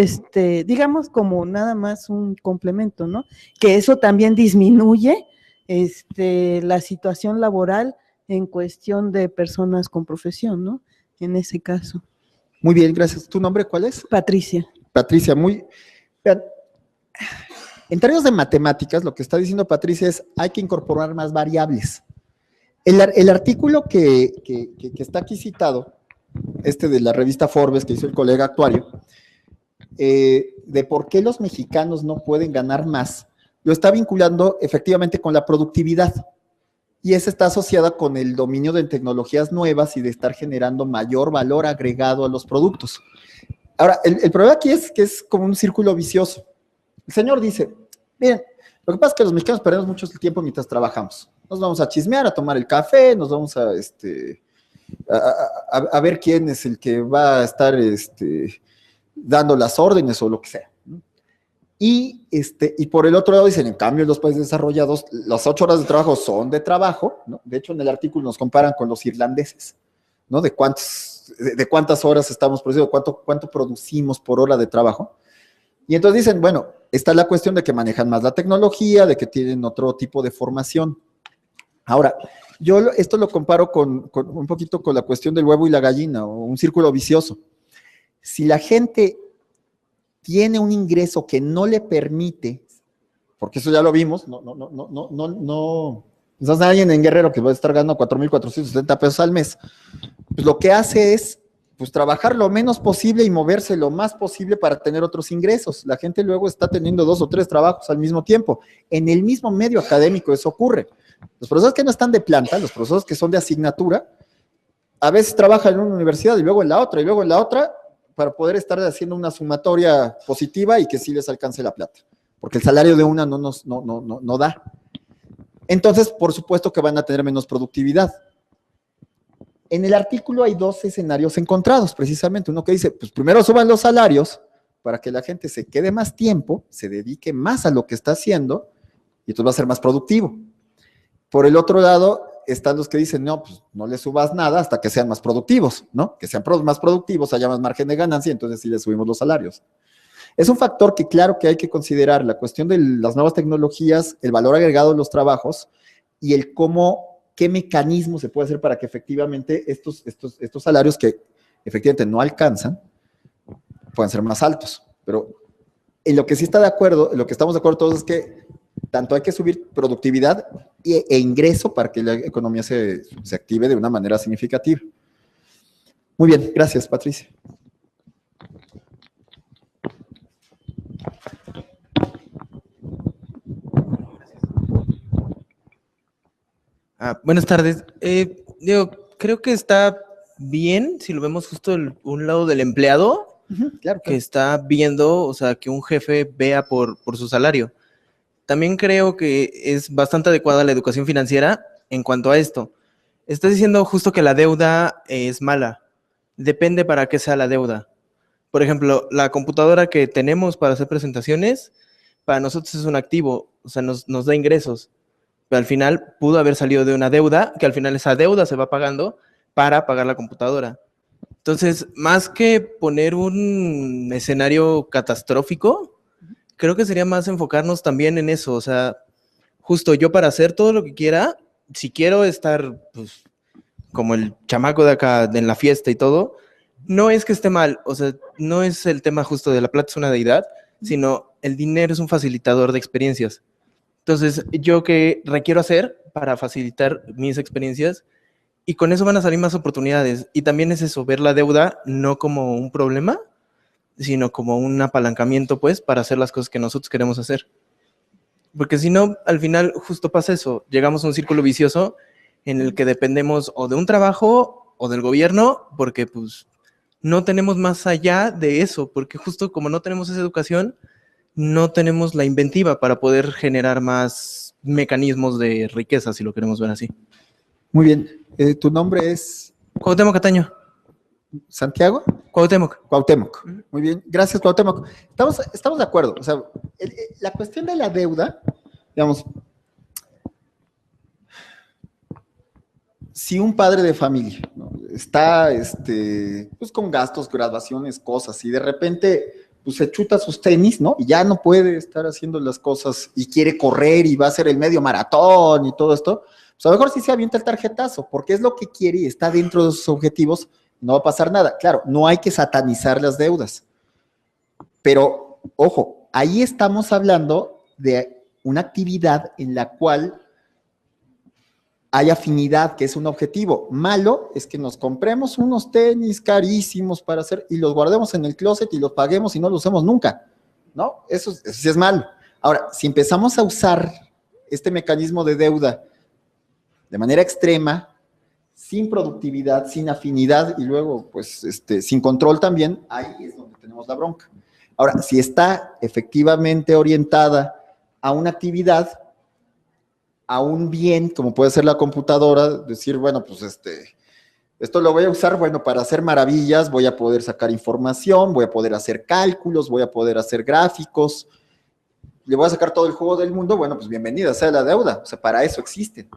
digamos como nada más un complemento, ¿no? Que eso también disminuye la situación laboral en cuestión de personas con profesión, ¿no? En ese caso. Muy bien, gracias. ¿Tu nombre cuál es? Patricia. Patricia, vean, en términos de matemáticas, lo que está diciendo Patricia es hay que incorporar más variables. El artículo que está aquí citado, de la revista Forbes que hizo el colega actuario, de por qué los mexicanos no pueden ganar más, lo está vinculando efectivamente con la productividad. Y esa está asociada con el dominio de tecnologías nuevas y de estar generando mayor valor agregado a los productos. Ahora, el problema aquí es que es como un círculo vicioso. El señor dice, miren, lo que pasa es que los mexicanos perdemos mucho tiempo mientras trabajamos. Nos vamos a chismear, a tomar el café, nos vamos a ver quién es el que va a estar dando las órdenes o lo que sea. Y por el otro lado dicen, en cambio, en los países desarrollados, las 8 horas de trabajo son de trabajo, ¿no? De hecho, en el artículo nos comparan con los irlandeses, ¿no? De cuántas horas estamos produciendo, cuánto producimos por hora de trabajo. Y entonces dicen, bueno, está la cuestión de que manejan más la tecnología, de que tienen otro tipo de formación. Ahora, yo esto lo comparo con un poquito con la cuestión del huevo y la gallina, o un círculo vicioso. Si la gente tiene un ingreso que no le permite, porque eso ya lo vimos, no es alguien en Guerrero que va a estar ganando 4,470 pesos al mes, pues lo que hace es pues trabajar lo menos posible y moverse lo más posible para tener otros ingresos. La gente luego está teniendo 2 o 3 trabajos al mismo tiempo. En el mismo medio académico eso ocurre. Los profesores que no están de planta, los profesores que son de asignatura, a veces trabajan en una universidad y luego en la otra, y luego en la otra, para poder estar haciendo una sumatoria positiva y que sí les alcance la plata. Porque el salario de una no da. Entonces, por supuesto que van a tener menos productividad. En el artículo hay 2 escenarios encontrados, precisamente. Uno que dice, pues primero suban los salarios para que la gente se quede más tiempo, se dedique más a lo que está haciendo y entonces va a ser más productivo. Por el otro lado, están los que dicen, no, pues no le subas nada hasta que sean más productivos, ¿no? Que sean más productivos, haya más margen de ganancia, entonces sí le subimos los salarios. Es un factor que claro que hay que considerar, la cuestión de las nuevas tecnologías, el valor agregado de los trabajos y el qué mecanismo se puede hacer para que efectivamente estos salarios que efectivamente no alcanzan puedan ser más altos. Pero en lo que sí está de acuerdo, en lo que estamos de acuerdo todos es que tanto hay que subir productividad e ingreso para que la economía se active de una manera significativa. Muy bien, gracias, Patricia. Buenas tardes. Creo que está bien si lo vemos justo un lado del empleado, claro. Que está viendo, o sea, que un jefe vea por su salario. También creo que es bastante adecuada la educación financiera en cuanto a esto. Estás diciendo justo que la deuda es mala. Depende para qué sea la deuda. Por ejemplo, la computadora que tenemos para hacer presentaciones, para nosotros es un activo, o sea, nos da ingresos. Pero al final pudo haber salido de una deuda, que al final esa deuda se va pagando para pagar la computadora. Entonces, más que poner un escenario catastrófico, creo que sería más enfocarnos también en eso. O sea, justo yo para hacer todo lo que quiera, si quiero estar pues, como el chamaco de acá en la fiesta y todo, no es que esté mal. O sea, no es el tema justo de la plata es una deidad, sino el dinero es un facilitador de experiencias. Entonces, ¿yo qué requiero hacer para facilitar mis experiencias? Y con eso van a salir más oportunidades. Y también es eso, ver la deuda no como un problema, sino como un apalancamiento, pues, para hacer las cosas que nosotros queremos hacer. Porque si no, al final justo pasa eso, llegamos a un círculo vicioso en el que dependemos o de un trabajo o del gobierno, porque pues no tenemos más allá de eso, porque justo como no tenemos esa educación, no tenemos la inventiva para poder generar más mecanismos de riqueza, si lo queremos ver así. Muy bien. ¿Tu nombre es Cuauhtémoc Cataño. Santiago? Cuauhtémoc. Cuauhtémoc. Muy bien. Gracias, Cuauhtémoc. Estamos de acuerdo. O sea, la cuestión de la deuda, digamos, si un padre de familia, ¿no?, está pues con gastos, graduaciones, cosas, y de repente pues, se chuta sus tenis, ¿no? Y ya no puede estar haciendo las cosas y quiere correr y va a hacer el medio maratón y todo esto, pues a lo mejor sí se avienta el tarjetazo, porque es lo que quiere y está dentro de sus objetivos, no va a pasar nada. Claro, no hay que satanizar las deudas, pero ojo, ahí estamos hablando de una actividad en la cual hay afinidad, que es un objetivo. Malo es que nos compremos unos tenis carísimos para hacer y los guardemos en el closet y los paguemos y no los usemos nunca, ¿no? Eso sí es malo. Ahora, si empezamos a usar este mecanismo de deuda de manera extrema, sin productividad, sin afinidad y luego, pues, sin control también, ahí es donde tenemos la bronca. Ahora, si está efectivamente orientada a una actividad, a un bien, como puede ser la computadora, decir, bueno, pues esto lo voy a usar, bueno, para hacer maravillas, voy a poder sacar información, voy a poder hacer cálculos, voy a poder hacer gráficos, le voy a sacar todo el jugo del mundo, bueno, pues bienvenida sea la deuda, o sea, para eso existen.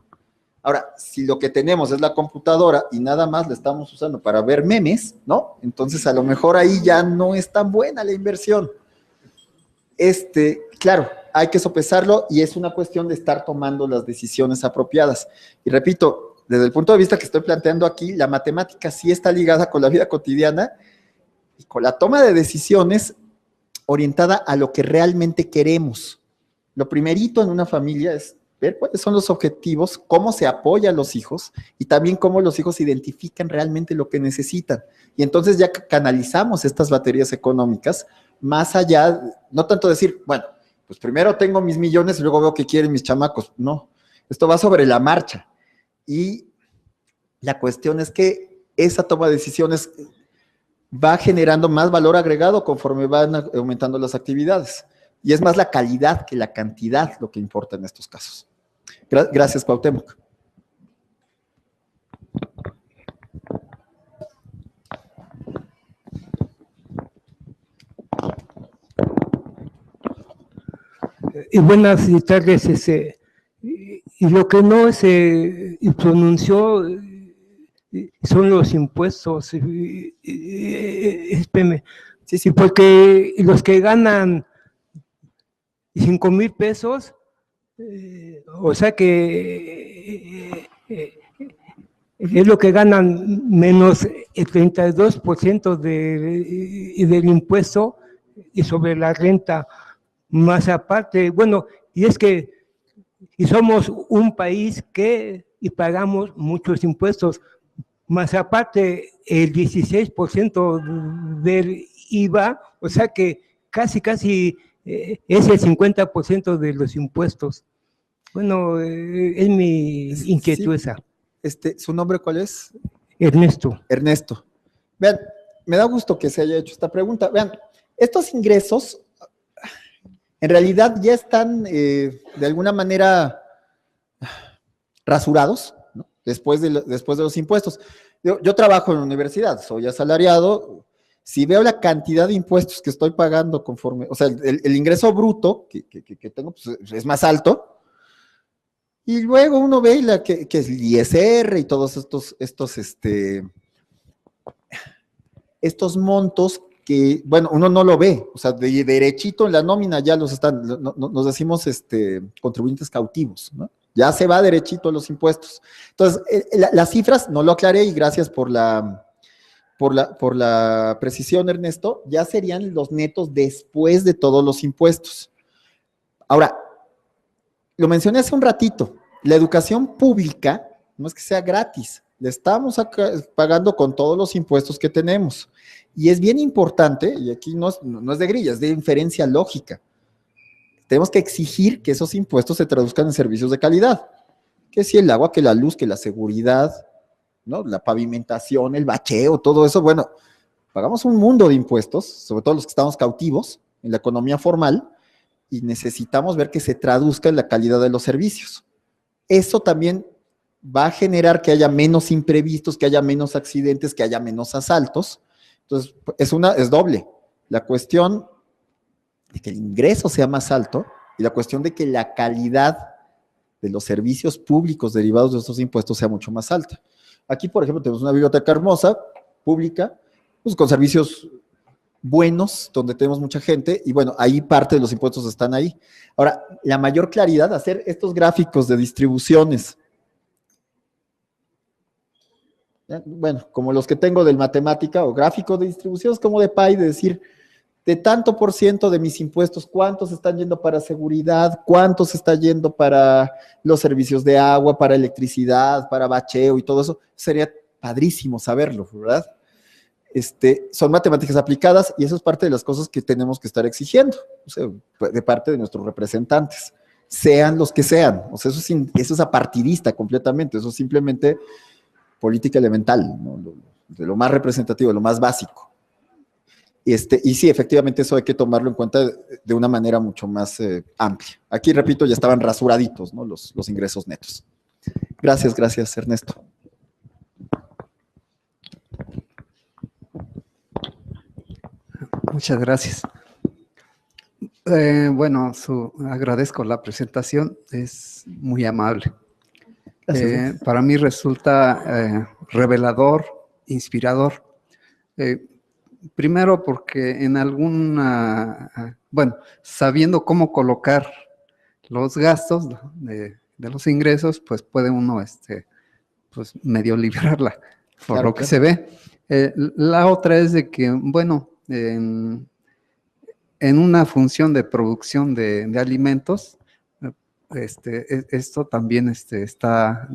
Ahora, si lo que tenemos es la computadora y nada más la estamos usando para ver memes, ¿no? Entonces a lo mejor ahí ya no es tan buena la inversión. Claro, hay que sopesarlo y es una cuestión de estar tomando las decisiones apropiadas. Y repito, desde el punto de vista que estoy planteando aquí, la matemática sí está ligada con la vida cotidiana y con la toma de decisiones orientada a lo que realmente queremos. Lo primerito en una familia es ver cuáles son los objetivos, cómo se apoya a los hijos y también cómo los hijos identifican realmente lo que necesitan. Y entonces ya canalizamos estas baterías económicas más allá, no tanto decir, bueno, pues primero tengo mis millones y luego veo qué quieren mis chamacos. No, esto va sobre la marcha. Y la cuestión es que esa toma de decisiones va generando más valor agregado conforme van aumentando las actividades. Y es más la calidad que la cantidad lo que importa en estos casos. Gracias, Cuauhtémoc. Y buenas tardes, y lo que no se pronunció son los impuestos, espérame, sí, porque los que ganan 5,000 pesos, o sea que es lo que ganan menos el 32% del impuesto y sobre la renta. Más aparte, bueno, y es que somos un país que pagamos muchos impuestos, más aparte el 16% del IVA, o sea que casi es el 50% de los impuestos. Bueno, es mi inquietud esa. ¿Su nombre cuál es? Ernesto. Ernesto. Vean, me da gusto que se haya hecho esta pregunta. Vean, estos ingresos en realidad ya están de alguna manera rasurados, ¿no? después de los impuestos. Yo trabajo en la universidad, soy asalariado. Si veo la cantidad de impuestos que estoy pagando conforme, o sea, el ingreso bruto que tengo pues, es más alto, y luego uno ve que es el ISR y todos estos montos que, bueno, uno no lo ve, o sea, de derechito en la nómina ya nos decimos contribuyentes cautivos, ¿no? Ya se va derechito a los impuestos. Entonces, las cifras no lo aclaré y gracias por la precisión, Ernesto, ya serían los netos después de todos los impuestos. Ahora, lo mencioné hace un ratito, la educación pública no es que sea gratis, le estamos pagando con todos los impuestos que tenemos. Y es bien importante, y aquí no es de grilla, es de inferencia lógica. tenemos que exigir que esos impuestos se traduzcan en servicios de calidad. Que si el agua, que la luz, que la seguridad, ¿no? La pavimentación, el bacheo, todo eso, bueno, pagamos un mundo de impuestos, sobre todo los que estamos cautivos en la economía formal, y necesitamos ver que se traduzca en la calidad de los servicios. Eso también va a generar que haya menos imprevistos, que haya menos accidentes, que haya menos asaltos. Entonces, es doble. La cuestión de que el ingreso sea más alto y la cuestión de que la calidad de los servicios públicos derivados de estos impuestos sea mucho más alta. Aquí, por ejemplo, tenemos una biblioteca hermosa, pública, pues con servicios buenos, donde tenemos mucha gente, y bueno, ahí parte de los impuestos están ahí. Ahora, la mayor claridad, hacer estos gráficos de distribuciones, bueno, como los que tengo del matemática, o gráficos de distribuciones como de PAI, de decir, de tanto por ciento de mis impuestos, ¿cuántos están yendo para seguridad? ¿Cuántos está yendo para los servicios de agua, para electricidad, para bacheo y todo eso? Sería padrísimo saberlo, ¿verdad? Son matemáticas aplicadas y eso es parte de las cosas que tenemos que estar exigiendo, o sea, de parte de nuestros representantes, sean los que sean. O sea, eso es apartidista completamente, eso es simplemente política elemental, ¿no? De lo más representativo, de lo más básico. Y sí, efectivamente eso hay que tomarlo en cuenta de una manera mucho más amplia. Aquí, repito, ya estaban rasuraditos, ¿no? Los ingresos netos. Gracias, Ernesto. Muchas gracias. Bueno, agradezco la presentación, es muy amable. Para mí resulta revelador, inspirador. Primero porque en sabiendo cómo colocar los gastos de los ingresos, pues puede uno pues medio librarla, por Claro, lo que se ve. La otra es de que, bueno, en una función de producción de alimentos, esto también está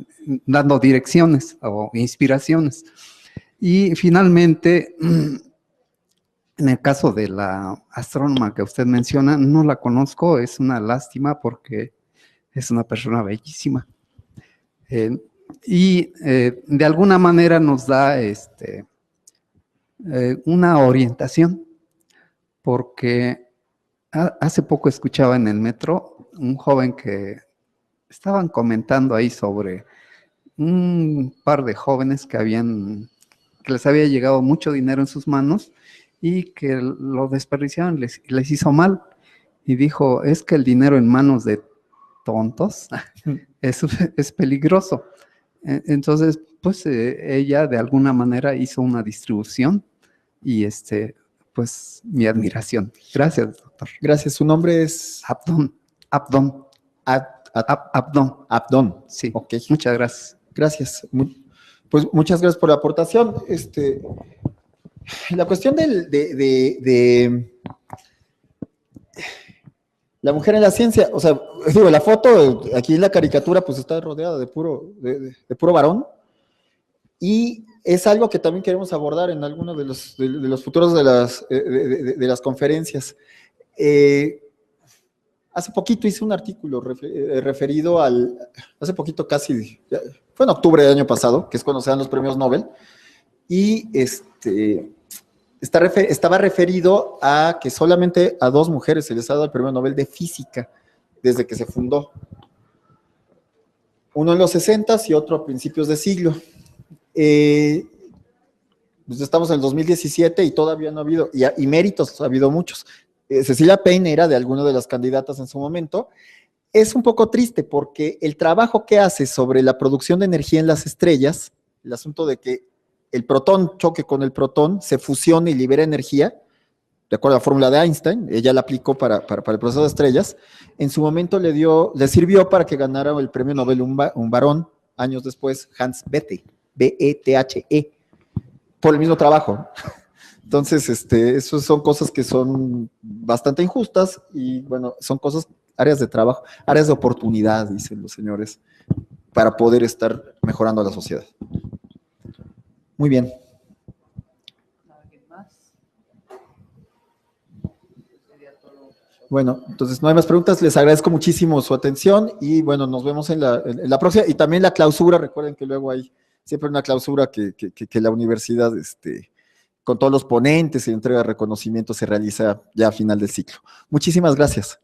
dando direcciones o inspiraciones. Y finalmente, en el caso de la astrónoma que usted menciona, no la conozco, es una lástima porque es una persona bellísima. De alguna manera nos da una orientación, porque hace poco escuchaba en el metro un joven que estaban comentando ahí sobre un par de jóvenes que les había llegado mucho dinero en sus manos y que lo desperdiciaron, les hizo mal. Y dijo, es que el dinero en manos de tontos es peligroso. Entonces, pues ella de alguna manera hizo una distribución y pues mi admiración. Gracias, doctor. Gracias, su nombre es... Abdón. Abdón. Sí, ok. Muchas gracias. Gracias. Pues muchas gracias por la aportación. La cuestión de la mujer en la ciencia, o sea, digo, la foto, aquí en la caricatura, pues está rodeada de puro varón, y es algo que también queremos abordar en algunos de los futuros de las conferencias. Hace poquito hice un artículo referido hace poquito casi, fue en octubre del año pasado, que es cuando se dan los premios Nobel, y estaba referido a que solamente a 2 mujeres se les ha dado el premio Nobel de Física desde que se fundó. Uno en los 60s y otro a principios de siglo. Pues estamos en el 2017 y todavía no ha habido, y méritos ha habido muchos. Cecilia Payne era de alguna de las candidatas en su momento. Es un poco triste porque el trabajo que hace sobre la producción de energía en las estrellas, el asunto de que el protón choque con el protón, se fusione y libera energía, de acuerdo a la fórmula de Einstein, ella la aplicó para el proceso de estrellas, en su momento le sirvió para que ganara el premio Nobel un varón, años después, Hans Bethe, B-E-T-H-E, por el mismo trabajo. Entonces, eso son cosas que son bastante injustas y, bueno, son áreas de trabajo, áreas de oportunidad, dicen los señores, para poder estar mejorando a la sociedad. Muy bien. ¿Alguien más? Bueno, entonces no hay más preguntas, les agradezco muchísimo su atención y bueno, nos vemos en la próxima y también la clausura, recuerden que luego hay siempre una clausura que la universidad, con todos los ponentes y entrega de reconocimiento se realiza ya a final del ciclo. Muchísimas gracias.